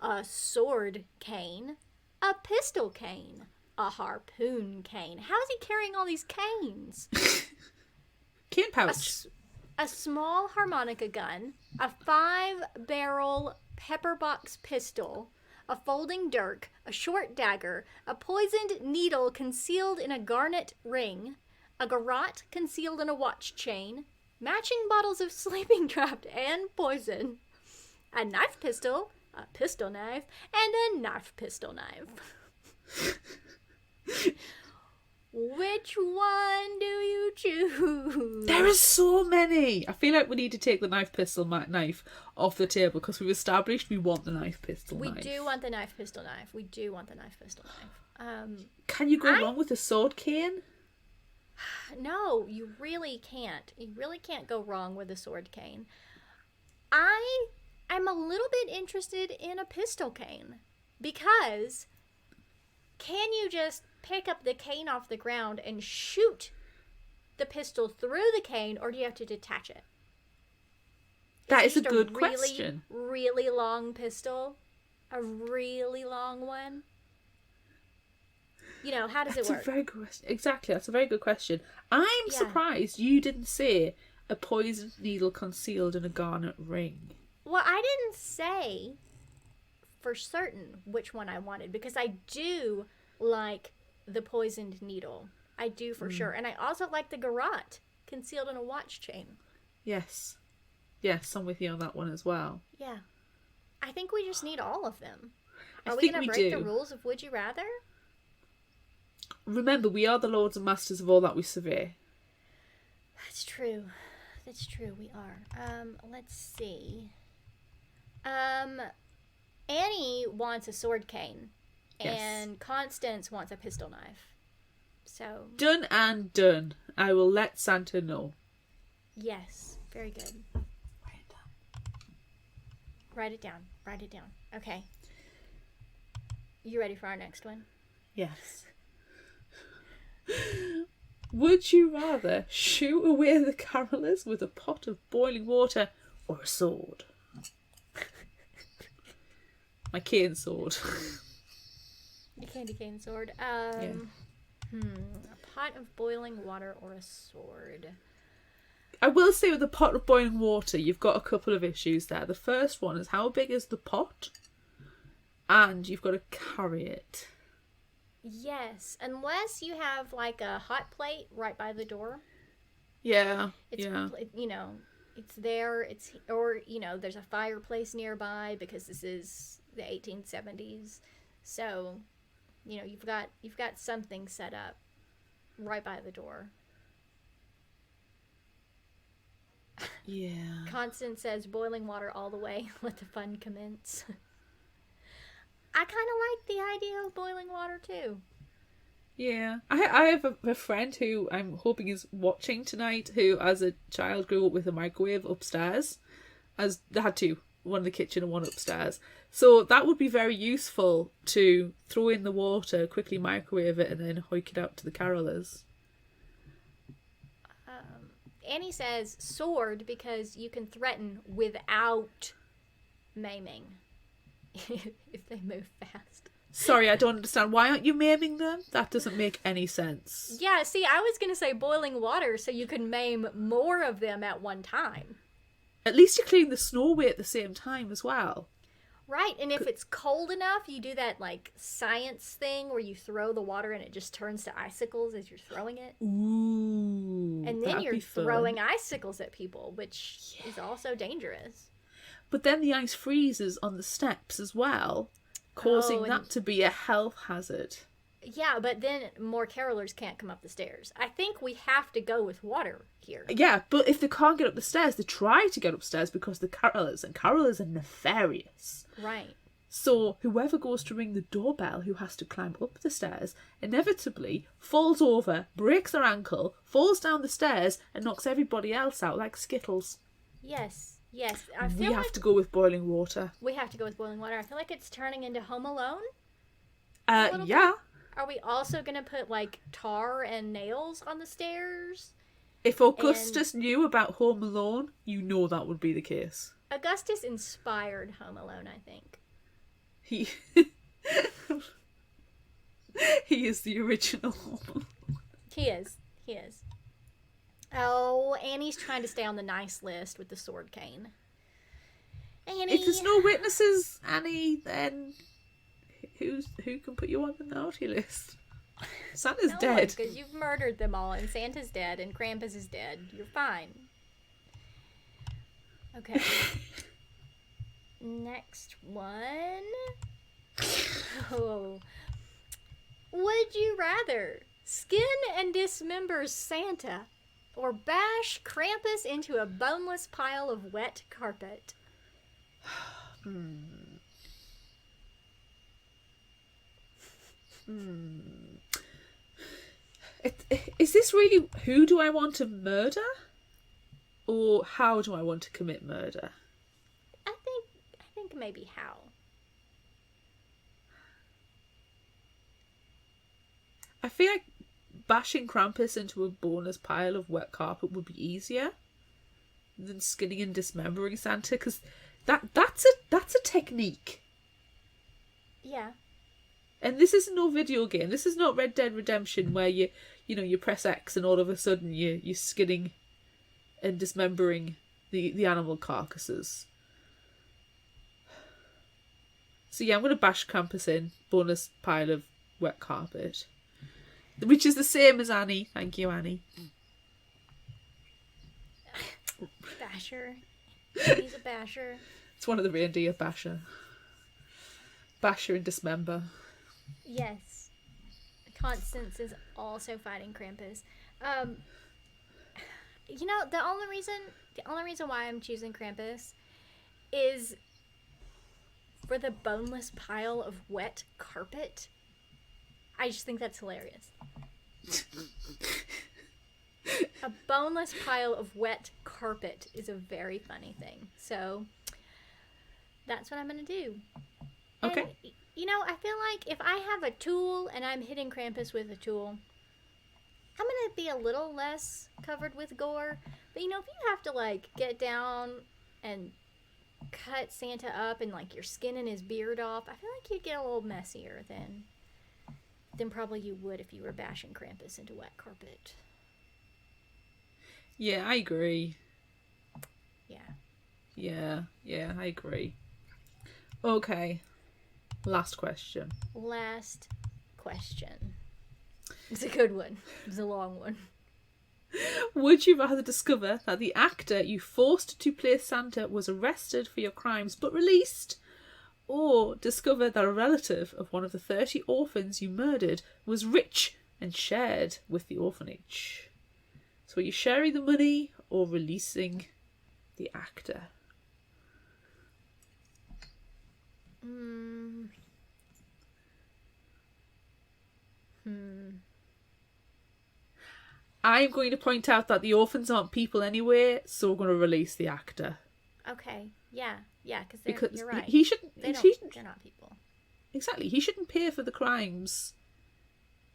Speaker 1: A sword cane. A pistol cane. A harpoon cane. How is he carrying all these canes?
Speaker 2: Cane pouch.
Speaker 1: A small harmonica gun. A 5-barrel pepperbox pistol. A folding dirk. A short dagger. A poisoned needle concealed in a garnet ring. A garrote concealed in a watch chain. Matching bottles of sleeping draught and poison. A knife pistol. A pistol knife. And a knife pistol knife. Which one do you choose?
Speaker 2: There are so many. I feel like we need to take the knife pistol knife off the table because we've established we want the knife pistol knife.
Speaker 1: We do want the knife pistol knife.
Speaker 2: Can you go wrong with a sword cane?
Speaker 1: No, you really can't. You really can't go wrong with a sword cane. I'm a little bit interested in a pistol cane because can you just pick up the cane off the ground and shoot the pistol through the cane, or do you have to detach it?
Speaker 2: That is a good question.
Speaker 1: Really long pistol? A really long one? You know, how does it work?
Speaker 2: That's a very good question. Exactly, that's a very good question. I'm surprised you didn't say a poisoned needle concealed in a garnet ring.
Speaker 1: Well, I didn't say for certain which one I wanted because I do like the poisoned needle. I do for sure. And I also like the garrote concealed in a watch chain.
Speaker 2: Yes. Yes, I'm with you on that one as well.
Speaker 1: Yeah. I think we just need all of them. Are we going to break the rules of Would You Rather?
Speaker 2: Remember, we are the lords and masters of all that we survey.
Speaker 1: That's true. We are. Let's see. Annie wants a sword cane. Yes. And Constance wants a pistol knife. So
Speaker 2: done and done. I will let Santa know.
Speaker 1: Yes. Very good. Write it down. Okay. You ready for our next one?
Speaker 2: Yes. Would you rather shoot away the carolers with a pot of boiling water or a sword? My cane sword.
Speaker 1: The candy cane sword. A pot of boiling water or a sword?
Speaker 2: I will say with the pot of boiling water, you've got a couple of issues there. The first one is how big is the pot? And you've got to carry it.
Speaker 1: Yes, unless you have like a hot plate right by the door.
Speaker 2: Yeah,
Speaker 1: You know, it's there. Or there's a fireplace nearby because this is the 1870s. So, you've got something set up right by the door.
Speaker 2: Yeah.
Speaker 1: Constance says boiling water all the way. Let the fun commence. I kind of like the idea of boiling water too.
Speaker 2: Yeah. I have a friend who I'm hoping is watching tonight who as a child grew up with a microwave upstairs. As they had two. One in the kitchen and one upstairs. So that would be very useful to throw in the water, quickly microwave it and then hoik it out to the carolers.
Speaker 1: Annie says sword because you can threaten without maiming if they move fast.
Speaker 2: Sorry, I don't understand. Why aren't you maiming them? That doesn't make any sense.
Speaker 1: Yeah, see, I was going to say boiling water so you can maim more of them at one time.
Speaker 2: At least you're clearing the snow away at the same time as well.
Speaker 1: Right, and if it's cold enough, you do that, like, science thing where you throw the water and it just turns to icicles as you're throwing it.
Speaker 2: Ooh,
Speaker 1: and then you're throwing icicles at people, which is also dangerous.
Speaker 2: But then the ice freezes on the steps as well, causing that to be a health hazard.
Speaker 1: Yeah, but then more carolers can't come up the stairs. I think we have to go with water here.
Speaker 2: Yeah, but if they can't get up the stairs, they try to get upstairs because the carolers are nefarious.
Speaker 1: Right.
Speaker 2: So whoever goes to ring the doorbell, who has to climb up the stairs, inevitably falls over, breaks their ankle, falls down the stairs, and knocks everybody else out like Skittles.
Speaker 1: Yes. I
Speaker 2: We
Speaker 1: feel
Speaker 2: have
Speaker 1: like
Speaker 2: to go with boiling water.
Speaker 1: we have to go with boiling water. I feel like it's turning into Home Alone.
Speaker 2: Yeah.
Speaker 1: Are we also going to put like tar and nails on the stairs?
Speaker 2: If Augustus knew about Home Alone, you know that would be the case.
Speaker 1: Augustus inspired Home Alone, I think.
Speaker 2: He he is the original Home Alone.
Speaker 1: He is. Oh, Annie's trying to stay on the nice list with the sword cane. Annie.
Speaker 2: If there's no witnesses, Annie, then who can put you on the naughty list? Santa's dead.
Speaker 1: Because you've murdered them all, and Santa's dead, and Krampus is dead. You're fine. Okay. Next one. Oh. Would you rather skin and dismember Santa or bash Krampus into a boneless pile of wet carpet?
Speaker 2: Is this really who do I want to murder? Or how do I want to commit murder?
Speaker 1: I think maybe how.
Speaker 2: I feel like bashing Krampus into a boneless pile of wet carpet would be easier than skinning and dismembering Santa, because that's a technique.
Speaker 1: Yeah.
Speaker 2: And this is no video game. This is not Red Dead Redemption where you press X and all of a sudden you're skinning and dismembering the animal carcasses. So yeah, I'm going to bash Krampus in boneless pile of wet carpet, which is the same as Annie. Thank you, Annie.
Speaker 1: Basher. He's a basher.
Speaker 2: It's one of the reindeer. Basher and Dismember.
Speaker 1: Yes. Constance is also fighting Krampus. The only reason why I'm choosing Krampus is for the boneless pile of wet carpet. I just think that's hilarious. A boneless pile of wet carpet is a very funny thing. So that's what I'm going to do.
Speaker 2: Okay.
Speaker 1: And, I feel like if I have a tool and I'm hitting Krampus with a tool, I'm going to be a little less covered with gore. But, if you have to, get down and cut Santa up and, you're skinning his beard off, I feel like you'd get a little messier than probably you would if you were bashing Krampus into wet carpet.
Speaker 2: Yeah, I agree.
Speaker 1: Yeah.
Speaker 2: Yeah, I agree. Okay. Last question.
Speaker 1: It's a good one. It's a long one.
Speaker 2: Would you rather discover that the actor you forced to play Santa was arrested for your crimes but released, or discover that a relative of one of the 30 orphans you murdered was rich and shared with the orphanage? So are you sharing the money or releasing the actor? I'm going to point out that the orphans aren't people anyway, so we're going to release the actor.
Speaker 1: Okay. Yeah, because you're right.
Speaker 2: He shouldn't.
Speaker 1: They're not people.
Speaker 2: Exactly. He shouldn't pay for the crimes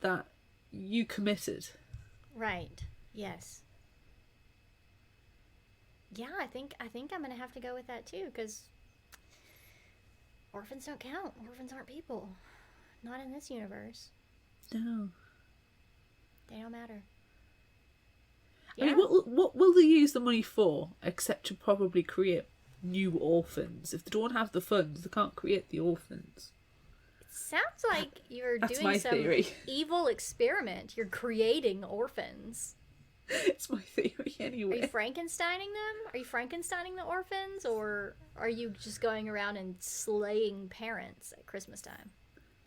Speaker 2: that you committed.
Speaker 1: Right. Yes. Yeah, I think I'm going to have to go with that too, because orphans don't count. Orphans aren't people. Not in this universe.
Speaker 2: No.
Speaker 1: They don't matter.
Speaker 2: Yeah. I mean, what will they use the money for, except to probably create new orphans? If they don't have the funds, they can't create the orphans.
Speaker 1: It sounds like you're
Speaker 2: That's
Speaker 1: doing
Speaker 2: my
Speaker 1: some
Speaker 2: theory.
Speaker 1: evil experiment. You're creating orphans.
Speaker 2: It's my theory anyway.
Speaker 1: Are you Frankensteining them? Are you Frankensteining the orphans? Or are you just going around and slaying parents at Christmas time?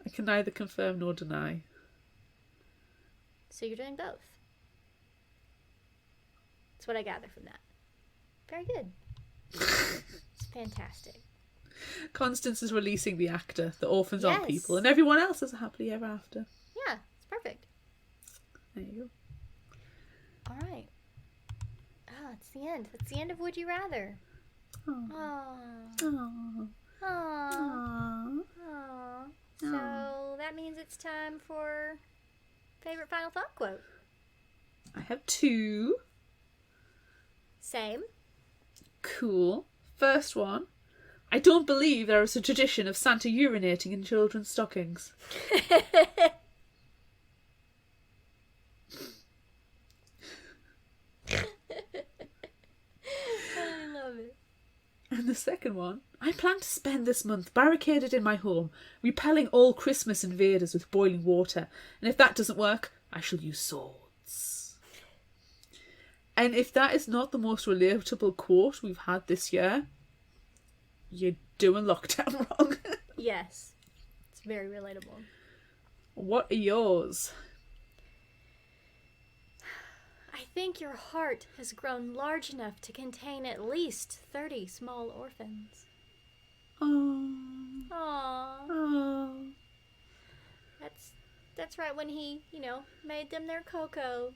Speaker 2: I can neither confirm nor deny.
Speaker 1: So you're doing both. That's what I gather from that. Very good. It's fantastic.
Speaker 2: Constance is releasing the actor. The orphans aren't
Speaker 1: Yes.
Speaker 2: people, and everyone else has a happily ever after.
Speaker 1: Yeah, it's perfect.
Speaker 2: There you
Speaker 1: All right. Oh, it's the end. It's the end of Would You Rather.
Speaker 2: go.
Speaker 1: Aww.
Speaker 2: Aww.
Speaker 1: Aww.
Speaker 2: Aww.
Speaker 1: Aww. So that means it's time for favorite final thought quote.
Speaker 2: I have 2.
Speaker 1: Same.
Speaker 2: Cool. First one. I don't believe there is a tradition of Santa urinating in children's stockings.
Speaker 1: I love it.
Speaker 2: And the second one. I plan to spend this month barricaded in my home, repelling all Christmas invaders with boiling water. And if that doesn't work, I shall use swords. And if that is not the most relatable quote we've had this year, you're doing lockdown wrong.
Speaker 1: Yes. It's very relatable.
Speaker 2: What are yours?
Speaker 1: I think your heart has grown large enough to contain at least 30 small orphans.
Speaker 2: Oh.
Speaker 1: Aww.
Speaker 2: Oh.
Speaker 1: That's right when he, made them their cocoa.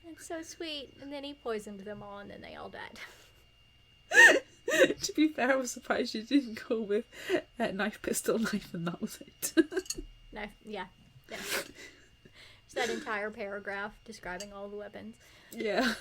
Speaker 1: It's so sweet. And then he poisoned them all and then they all died.
Speaker 2: To be fair, I was surprised you didn't go with knife, pistol, knife, and that was it.
Speaker 1: No, yeah. Just that entire paragraph describing all the weapons.
Speaker 2: Yeah.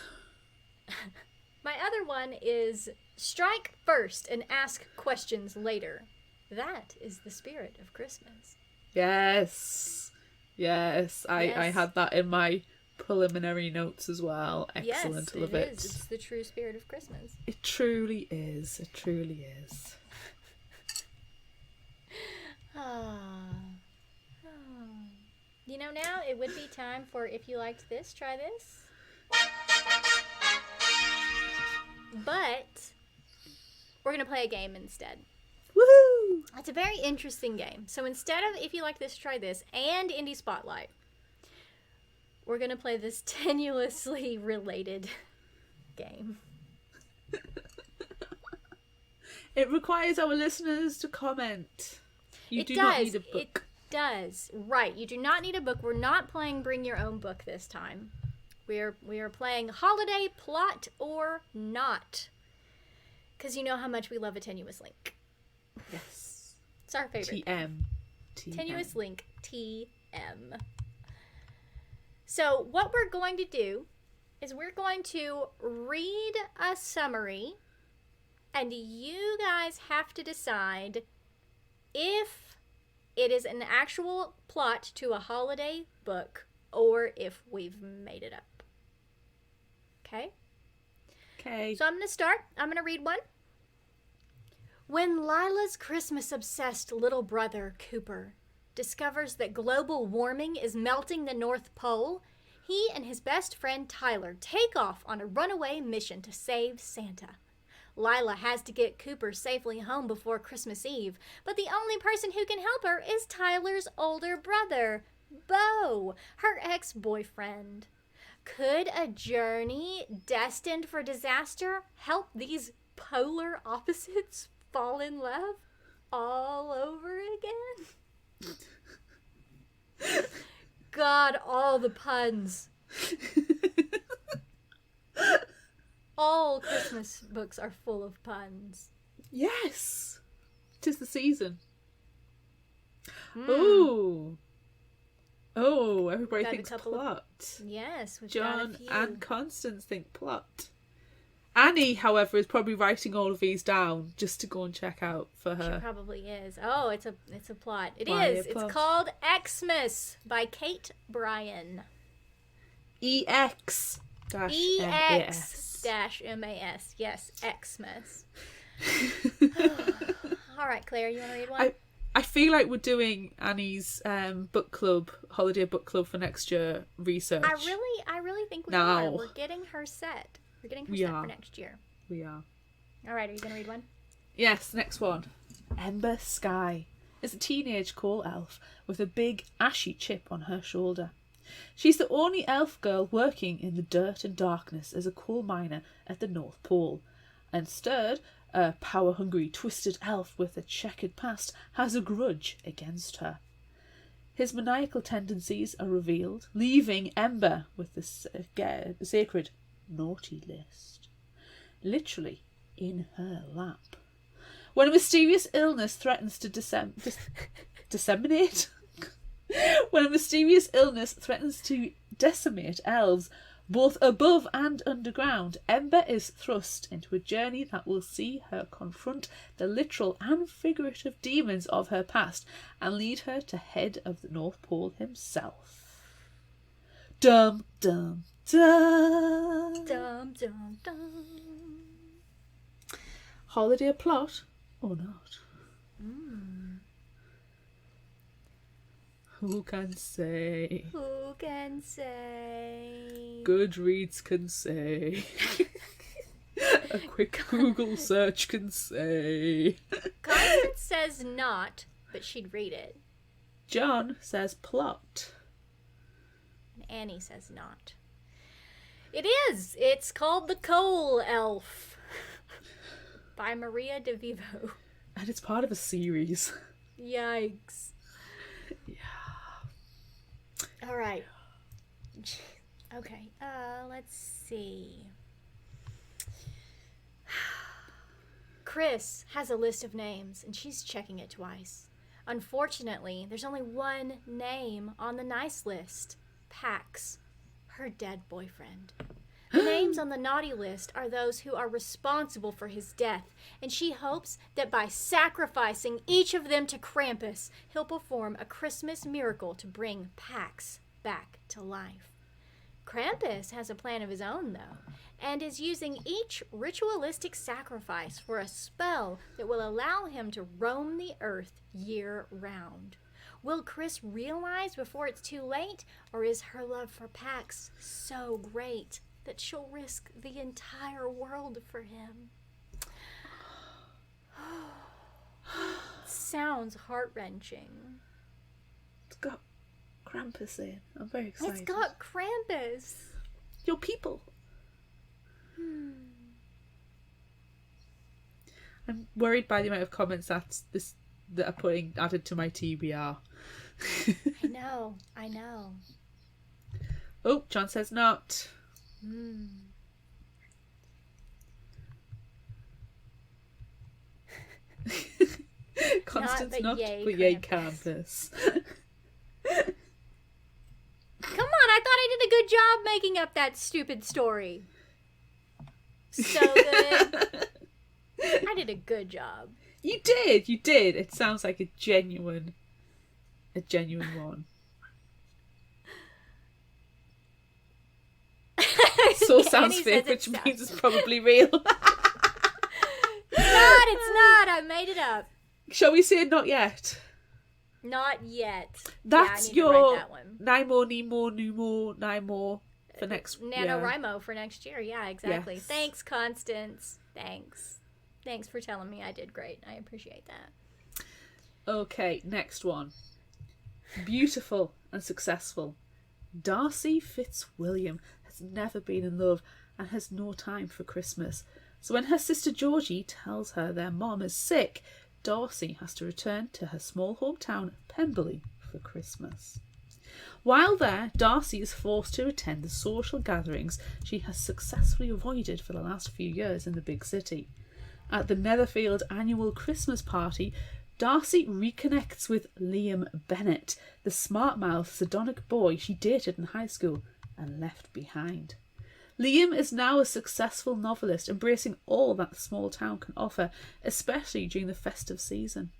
Speaker 1: My other one is strike first and ask questions later. That is the spirit of Christmas.
Speaker 2: Yes. Yes. I had that in my preliminary notes as well. Excellent.
Speaker 1: Yes,
Speaker 2: Love
Speaker 1: it
Speaker 2: it.
Speaker 1: is. It's the true spirit of Christmas.
Speaker 2: It truly is. It truly is.
Speaker 1: Now it would be time for If You Liked This, Try This. But we're going to play a game instead.
Speaker 2: Woohoo!
Speaker 1: It's a very interesting game. So instead of If You Like This, Try This and Indie Spotlight, we're going to play this tenuously related game.
Speaker 2: It requires our listeners to comment. You do
Speaker 1: does.
Speaker 2: not need a book.
Speaker 1: It does. Right. You do not need a book. We're not playing Bring Your Own Book this time. We are playing Holiday Plot or Not. Because you know how much we love a tenuous link.
Speaker 2: Yes.
Speaker 1: It's our favorite.
Speaker 2: TM.
Speaker 1: Tenuous link. TM. So what we're going to do is we're going to read a summary and you guys have to decide if it is an actual plot to a holiday book or if we've made it up. Okay?
Speaker 2: Okay.
Speaker 1: So I'm going to start. I'm going to read one. When Lila's Christmas-obsessed little brother, Cooper, discovers that global warming is melting the North Pole, he and his best friend Tyler take off on a runaway mission to save Santa. Lila has to get Cooper safely home before Christmas Eve, but the only person who can help her is Tyler's older brother, Bo, her ex-boyfriend. Could a journey destined for disaster help these polar opposites fall in love all over again? God, all the puns. All Christmas books are full of puns.
Speaker 2: Yes. 'Tis the season. Ooh. Oh, everybody
Speaker 1: Got a
Speaker 2: thinks
Speaker 1: couple of-
Speaker 2: plot.
Speaker 1: Yes, we've got
Speaker 2: John
Speaker 1: a few.
Speaker 2: and Constance think plot. Annie, however, is probably writing all of these down just to go and check out for
Speaker 1: She
Speaker 2: her.
Speaker 1: probably is. Oh, it's a plot. It
Speaker 2: Why
Speaker 1: is.
Speaker 2: a
Speaker 1: It's
Speaker 2: plot?
Speaker 1: called Xmas by Kate Bryan.
Speaker 2: EX dash
Speaker 1: EX dash MAS. Yes, Xmas. All right, Claire, you want to read one?
Speaker 2: I feel like we're doing Annie's book club, holiday book club for next year research.
Speaker 1: I really think we
Speaker 2: Now.
Speaker 1: are. We're getting her set. We're getting her
Speaker 2: We
Speaker 1: set
Speaker 2: are.
Speaker 1: for next year.
Speaker 2: We are.
Speaker 1: All right, are you going to read one?
Speaker 2: Yes, next one. Ember Skye is a teenage coal elf with a big ashy chip on her shoulder. She's the only elf girl working in the dirt and darkness as a coal miner at the North Pole, and stirred A power-hungry, twisted elf with a checkered past has a grudge against her. His maniacal tendencies are revealed, leaving Ember with the sacred naughty list, literally in her lap. When a mysterious illness threatens to disseminate... When a mysterious illness threatens to decimate elves, both above and underground, Ember is thrust into a journey that will see her confront the literal and figurative demons of her past and lead her to head of the North Pole himself. Dum dum dum.
Speaker 1: Dum dum dum.
Speaker 2: Holiday plot or not? Who can say?
Speaker 1: Who can say?
Speaker 2: Goodreads can say. A quick Google search can say.
Speaker 1: Constance says not, but she'd read it.
Speaker 2: John says plot.
Speaker 1: And Annie says not. It is. It's called The Coal Elf by Maria de Vivo.
Speaker 2: And it's part of a series.
Speaker 1: Yikes.
Speaker 2: Yeah.
Speaker 1: All right. Okay. Let's see. Chris has a list of names, and she's checking it twice. Unfortunately, there's only one name on the nice list. Pax, her dead boyfriend. The names on the naughty list are those who are responsible for his death, and she hopes that by sacrificing each of them to Krampus, he'll perform a Christmas miracle to bring Pax back to life. Krampus has a plan of his own, though, and is using each ritualistic sacrifice for a spell that will allow him to roam the earth year-round. Will Chris realize before it's too late, or is her love for Pax so great that she'll risk the entire world for him? Sounds heart-wrenching.
Speaker 2: It's got Krampus in. I'm very excited.
Speaker 1: It's got Krampus.
Speaker 2: Your people. I'm worried by the amount of comments that are putting added to my TBR.
Speaker 1: I know.
Speaker 2: Oh, John says not. Constance not, but yay Krampus.
Speaker 1: Come on, I thought I did a good job making up that stupid story. So good. I did a good job.
Speaker 2: You did. It sounds like a genuine one. So sounds fake, which means it's probably real.
Speaker 1: It's not. I made it up.
Speaker 2: Shall we say not yet?
Speaker 1: Not yet.
Speaker 2: That's
Speaker 1: your
Speaker 2: your
Speaker 1: that one.
Speaker 2: Nimo for next
Speaker 1: NaNoWriMo for next year. Yeah, exactly.
Speaker 2: Yes.
Speaker 1: Thanks, Constance. Thanks for telling me I did great. I appreciate that.
Speaker 2: Okay, next one. Beautiful and successful. Darcy Fitzwilliam has never been in love and has no time for Christmas. So when her sister Georgie tells her their mom is sick, Darcy has to return to her small hometown of Pemberley for Christmas. While there, Darcy is forced to attend the social gatherings she has successfully avoided for the last few years in the big city. At the Netherfield annual Christmas party, Darcy reconnects with Liam Bennett, the smart-mouthed, sardonic boy she dated in high school and left behind. Liam is now a successful novelist, embracing all that the small town can offer, especially during the festive season.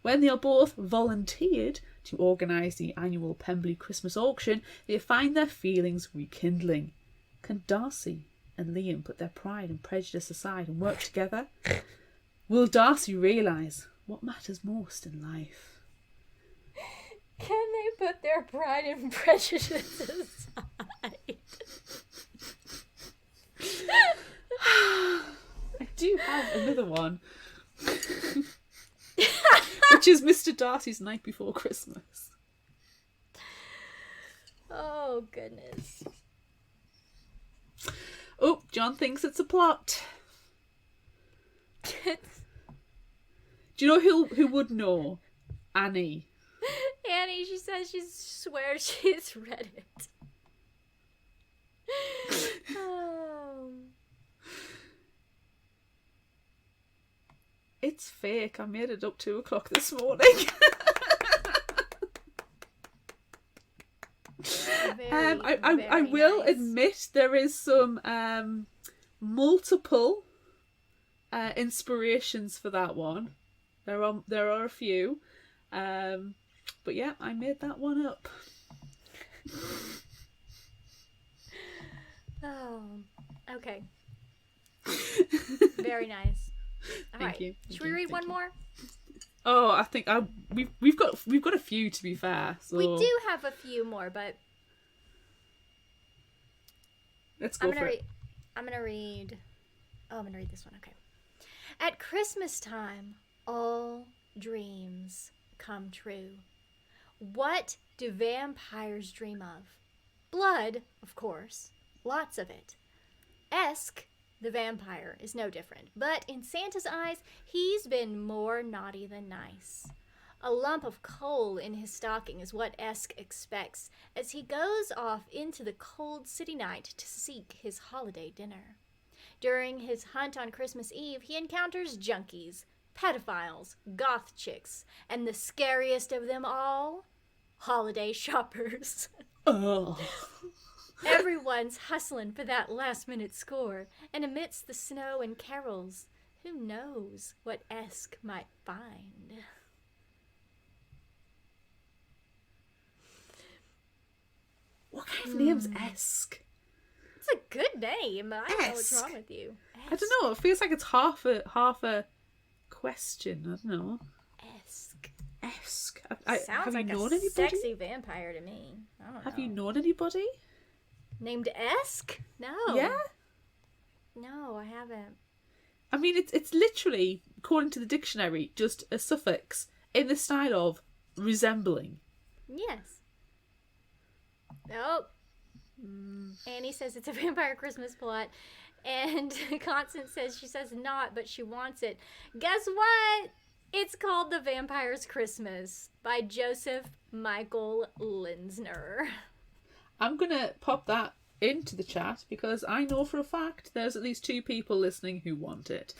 Speaker 2: When they are both volunteered to organise the annual Pemberley Christmas auction, they find their feelings rekindling. Can Darcy and Liam put their pride and prejudice aside and work together? Will Darcy realise what matters most in life?
Speaker 1: Can they put their pride and prejudice aside?
Speaker 2: I do have another one. Which is Mr. Darcy's Night Before Christmas.
Speaker 1: Oh, goodness.
Speaker 2: Oh, John thinks it's a plot. Do you know who would know? Annie.
Speaker 1: Annie, she says she swears she's read it. Oh.
Speaker 2: It's fake. I made it up 2:00 this morning. I will admit there is some multiple inspirations for that one. There are a few, but yeah, I made that one up.
Speaker 1: Oh, okay. Very nice. All right.
Speaker 2: Thank you.
Speaker 1: Should we read one more?
Speaker 2: Oh, I think we've got a few, to be fair. So
Speaker 1: we do have a few more, but
Speaker 2: let's go for it.
Speaker 1: I'm gonna read this one. Okay. At Christmas time, all dreams come true. What do vampires dream of? Blood, of course. Lots of it. Esk, the vampire, is no different, but in Santa's eyes, he's been more naughty than nice. A lump of coal in his stocking is what Esk expects as he goes off into the cold city night to seek his holiday dinner. During his hunt on Christmas Eve, he encounters junkies, pedophiles, goth chicks, and the scariest of them all, holiday shoppers.
Speaker 2: Oh.
Speaker 1: Everyone's hustling for that last-minute score, and amidst the snow and carols, who knows what Esk might find?
Speaker 2: What kind of name's Esk?
Speaker 1: It's a good name. I don't know what's wrong with you.
Speaker 2: I don't know. It feels like it's half a question. I don't know.
Speaker 1: Esk.
Speaker 2: Have
Speaker 1: Sounds like
Speaker 2: you known
Speaker 1: a
Speaker 2: anybody?
Speaker 1: sexy vampire to me. I don't know.
Speaker 2: Have you known anybody?
Speaker 1: Named Esk? No.
Speaker 2: Yeah?
Speaker 1: No, I haven't.
Speaker 2: I mean, it's literally, according to the dictionary, just a suffix in the style of resembling.
Speaker 1: Yes. Oh. Annie says it's a vampire Christmas plot. And Constance says she says not, but she wants it. Guess what? It's called The Vampire's Christmas by Joseph Michael Linsner. I'm
Speaker 2: going to pop that into the chat because I know for a fact there's at least 2 people listening who want it.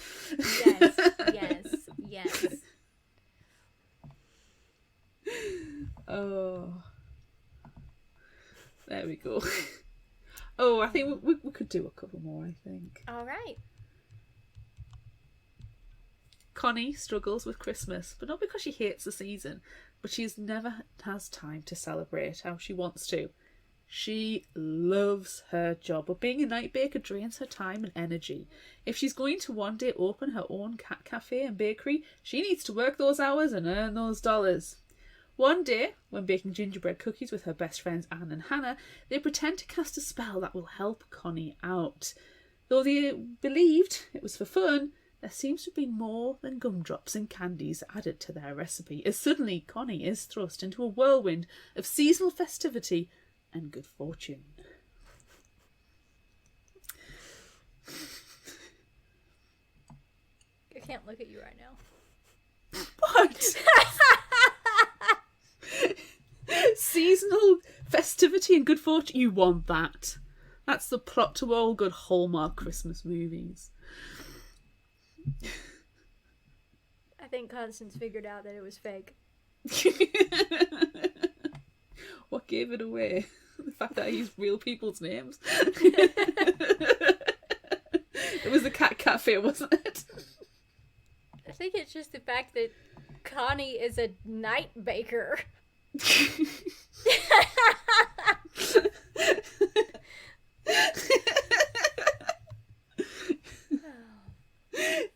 Speaker 1: Yes.
Speaker 2: Oh. There we go. Oh, I think we could do a couple more, I think.
Speaker 1: All right.
Speaker 2: Connie struggles with Christmas, but not because she hates the season, but she never has time to celebrate how she wants to. She loves her job, but being a night baker drains her time and energy. If she's going to one day open her own cat cafe and bakery, she needs to work those hours and earn those dollars. One day, when baking gingerbread cookies with her best friends Anne and Hannah, they pretend to cast a spell that will help Connie out. Though they believed it was for fun, there seems to be more than gumdrops and candies added to their recipe, as suddenly Connie is thrust into a whirlwind of seasonal festivity and good fortune.
Speaker 1: I can't look at you right now.
Speaker 2: What? Seasonal festivity and good fortune. You want that. That's the plot to all good Hallmark Christmas movies.
Speaker 1: I think Constance figured out that it was fake.
Speaker 2: What gave it away? The fact that I used real people's names. It was the cat cafe, wasn't it?
Speaker 1: I think it's just the fact that Connie is a night baker.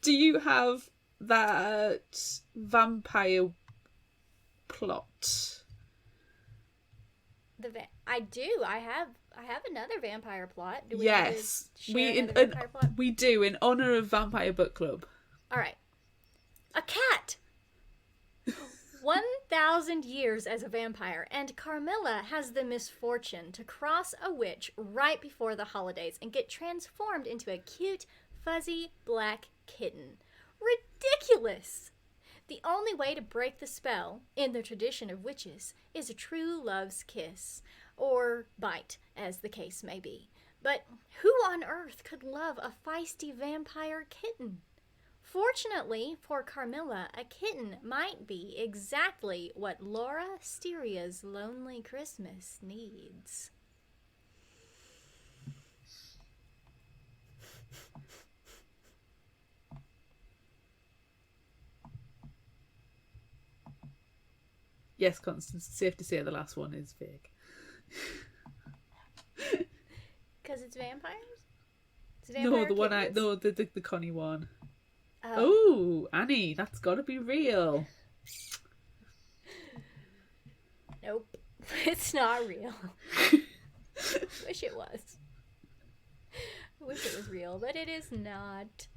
Speaker 2: Do you have that vampire plot?
Speaker 1: I do. I have another vampire plot. Do we
Speaker 2: yes,
Speaker 1: vampire plot?
Speaker 2: We do in honor of Vampire Book Club.
Speaker 1: All right. A cat. 1,000 years as a vampire, and Carmilla has the misfortune to cross a witch right before the holidays and get transformed into a cute, fuzzy black kitten. Ridiculous! The only way to break the spell, in the tradition of witches, is a true love's kiss, or bite, as the case may be. But who on earth could love a feisty vampire kitten? Fortunately for Carmilla, a kitten might be exactly what Laura Styria's Lonely Christmas needs.
Speaker 2: Yes, Constance, it's safe to say the last one is fake.
Speaker 1: Because it's vampires? It's
Speaker 2: No, the one the Connie one. Oh, Annie, that's got to be real.
Speaker 1: Nope, it's not real. Wish it was. I wish it was real, but it is not.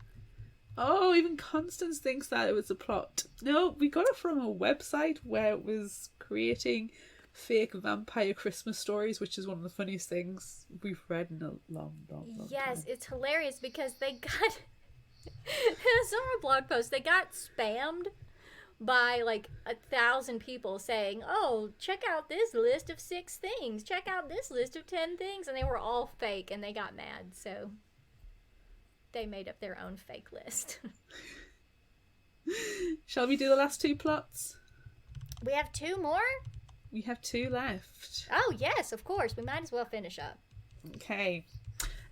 Speaker 2: Oh, even Constance thinks that it was a plot. No, we got it from a website where it was creating fake vampire Christmas stories, which is one of the funniest things we've read in a long
Speaker 1: Yes,
Speaker 2: time.
Speaker 1: it's hilarious because they got... It's on a blog post. They got spammed by like 1,000 people saying, oh, check out this list of 6 things. Check out this list of 10 things. And they were all fake and they got mad. So they made up their own fake list.
Speaker 2: Shall we do the last 2 plots?
Speaker 1: We have 2 more?
Speaker 2: We have 2 left.
Speaker 1: Oh, yes, of course. We might as well finish up.
Speaker 2: Okay.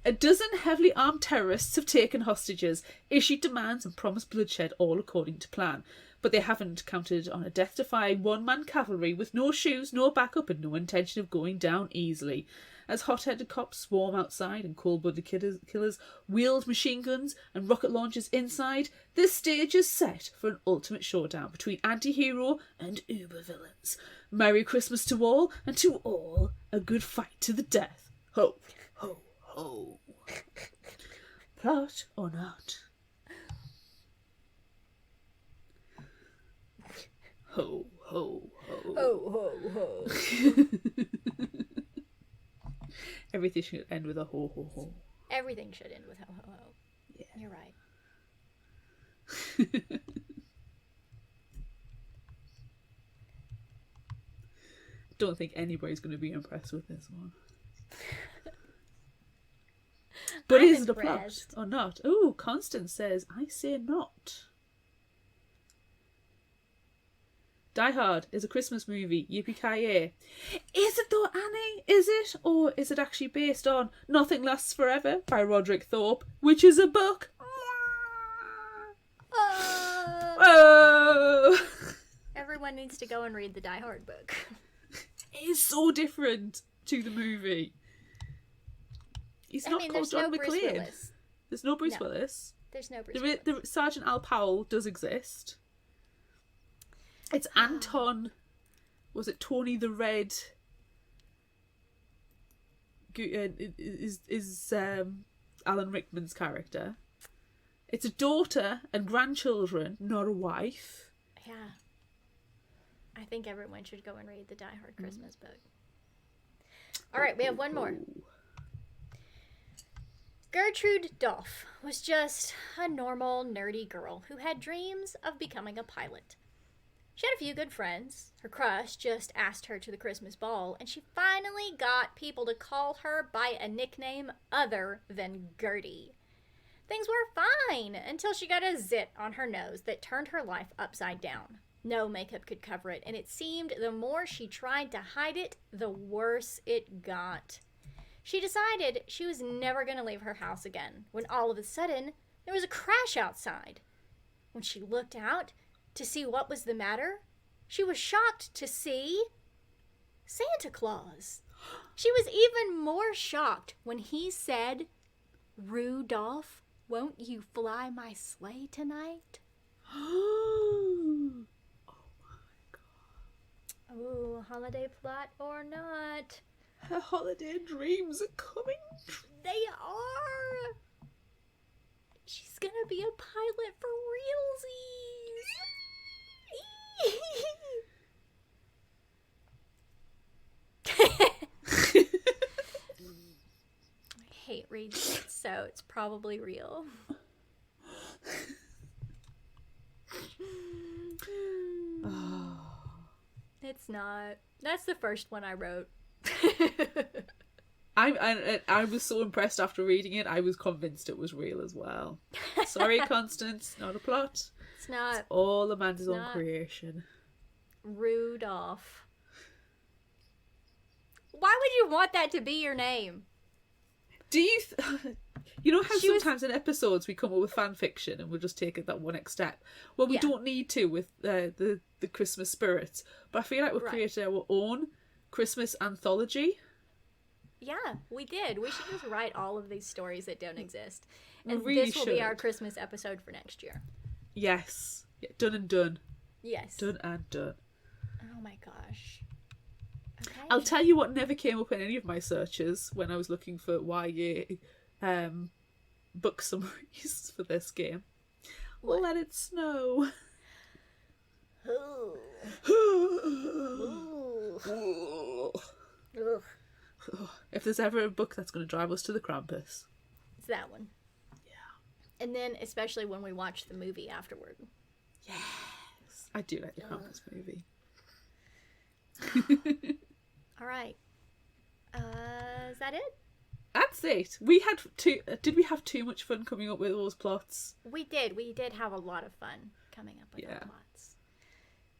Speaker 2: A dozen heavily armed terrorists have taken hostages, issued demands and promised bloodshed, all according to plan. But they haven't counted on a death-defying one-man cavalry with no shoes, no backup and no intention of going down easily. As hot-headed cops swarm outside and cold-blooded killers wield machine guns and rocket launchers inside, this stage is set for an ultimate showdown between anti-hero and uber-villains. Merry Christmas to all, and to all a good fight to the death. Ho, ho, ho. Plot or not? Ho, ho, ho.
Speaker 1: Ho, ho, ho.
Speaker 2: Everything should end with a ho, ho, ho.
Speaker 1: Everything should end with ho, ho, ho.
Speaker 2: Yeah.
Speaker 1: You're right.
Speaker 2: Don't think anybody's going to be impressed with this one. But
Speaker 1: I'm
Speaker 2: is it a
Speaker 1: impressed.
Speaker 2: plot or not? Oh, Constance says, I say not. Die Hard is a Christmas movie. Yippee-ki-yay. Is it though, Annie? Is it? Or is it actually based on Nothing Lasts Forever by Roderick Thorpe, which is a book? Oh!
Speaker 1: Everyone needs to go and read the Die Hard book.
Speaker 2: It is so different to the movie. He's not called John McClane.
Speaker 1: Willis.
Speaker 2: There's no Bruce Willis.
Speaker 1: There's no Bruce Willis.
Speaker 2: The Sergeant Al Powell does exist. It's Anton. Was it Tony the Red? Is Alan Rickman's character? It's a daughter and grandchildren, not a wife.
Speaker 1: Yeah. I think everyone should go and read the Die Hard Christmas book. All right, we have one more. Gertrude Doff was just a normal, nerdy girl who had dreams of becoming a pilot. She had a few good friends. Her crush just asked her to the Christmas ball, and she finally got people to call her by a nickname other than Gertie. Things were fine until she got a zit on her nose that turned her life upside down. No makeup could cover it, and it seemed the more she tried to hide it, the worse it got. She decided she was never going to leave her house again, when all of a sudden, there was a crash outside. When she looked out to see what was the matter, she was shocked to see Santa Claus. She was even more shocked when he said, "Rudolph, won't you fly my sleigh tonight?"
Speaker 2: Oh my god.
Speaker 1: Oh, holiday plot or not?
Speaker 2: Her holiday dreams are coming true.
Speaker 1: They are! She's gonna be a pilot for realsies! I hate reading it, so it's probably real. It's not. That's the first one I wrote.
Speaker 2: I was so impressed after reading it, I was convinced it was real as well. Sorry, Constance, not a plot.
Speaker 1: It's not.
Speaker 2: It's all Amanda's own creation.
Speaker 1: Rudolph. Why would you want that to be your name?
Speaker 2: Do you... You know how sometimes in episodes we come up with fan fiction and we'll just take it that one next step? Well, we don't need to with the Christmas spirit. But I feel like we've created our own Christmas anthology.
Speaker 1: Yeah, we did. We should just write all of these stories that don't exist. And
Speaker 2: really
Speaker 1: this will be our Christmas episode for next year.
Speaker 2: Yes. Yeah, done and done.
Speaker 1: Yes.
Speaker 2: Done and done.
Speaker 1: Oh my gosh. Okay.
Speaker 2: I'll tell you what never came up in any of my searches when I was looking for YA book summaries for this game.
Speaker 1: What?
Speaker 2: Let it snow.
Speaker 1: Ooh.
Speaker 2: Ugh. If there's ever a book that's going to drive us to the Krampus,
Speaker 1: it's that one.
Speaker 2: Yeah.
Speaker 1: And then especially when we watch the movie afterward.
Speaker 2: Yes. I do like the Krampus movie.
Speaker 1: All right. Is that it?
Speaker 2: That's it. We had did we have too much fun coming up with those plots?
Speaker 1: We did. We did have a lot of fun coming up with our plots.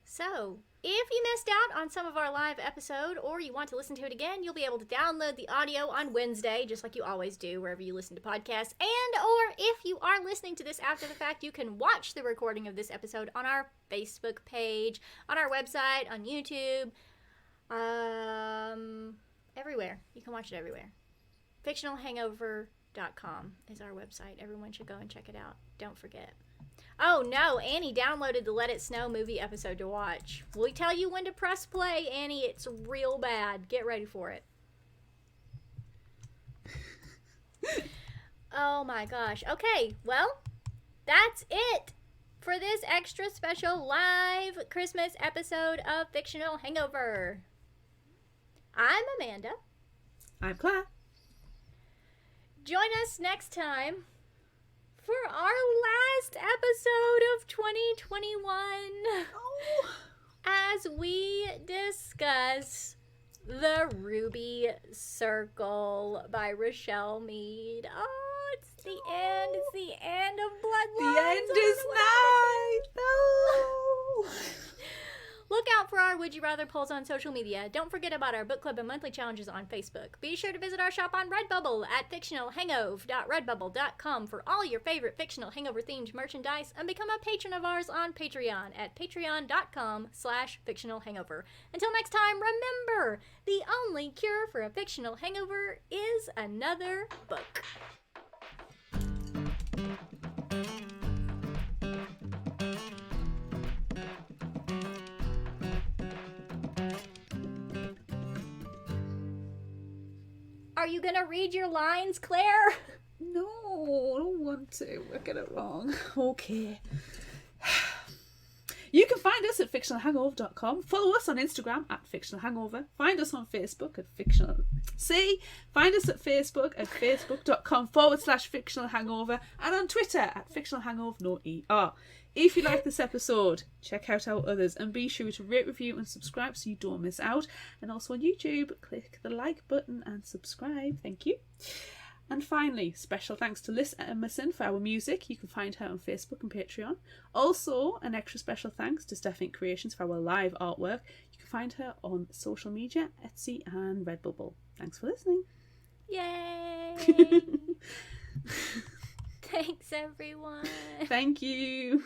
Speaker 1: So, if you missed out on some of our live episode or you want to listen to it again, you'll be able to download the audio on Wednesday, just like you always do wherever you listen to podcasts. And or if you are listening to this after the fact, you can watch the recording of this episode on our Facebook page, on our website, on YouTube, everywhere. You can watch it everywhere. FictionalHangover.com is our website. Everyone should go and check it out. Don't forget. Oh no, Annie downloaded the Let It Snow movie episode to watch. We tell you when to press play, Annie. It's real bad. Get ready for it. Oh my gosh. Okay, well, that's it for this extra special live Christmas episode of Fictional Hangover. I'm Amanda.
Speaker 2: I'm Claire.
Speaker 1: Join us next time for our last episode of 2021 as we discuss The Ruby Circle by Rochelle Mead. Oh, it's the end. It's the end of Bloodlines.
Speaker 2: The end is nigh. No.
Speaker 1: Look out for our Would You Rather polls on social media. Don't forget about our book club and monthly challenges on Facebook. Be sure to visit our shop on Redbubble at fictionalhangover.redbubble.com for all your favorite fictional hangover-themed merchandise, and become a patron of ours on Patreon at patreon.com/fictionalhangover. Until next time, remember, the only cure for a fictional hangover is another book. Are you gonna read your lines, Claire?
Speaker 2: No, I don't want to. I get it wrong. Okay. You can find us at fictionalhangover.com. Follow us on Instagram at fictionalhangover. Find us on Facebook at find us at Facebook at facebook.com/fictionalhangover, and on Twitter at fictionalhangover, no ER. If you like this episode, check out our others and be sure to rate, review and subscribe so you don't miss out. And also on YouTube, click the like button and subscribe. Thank you. And finally, special thanks to Liz Emerson for our music. You can find her on Facebook and Patreon. Also, an extra special thanks to Stephanie Creations for our live artwork. You can find her on social media, Etsy and Redbubble. Thanks for listening.
Speaker 1: Yay! Thanks, everyone.
Speaker 2: Thank you.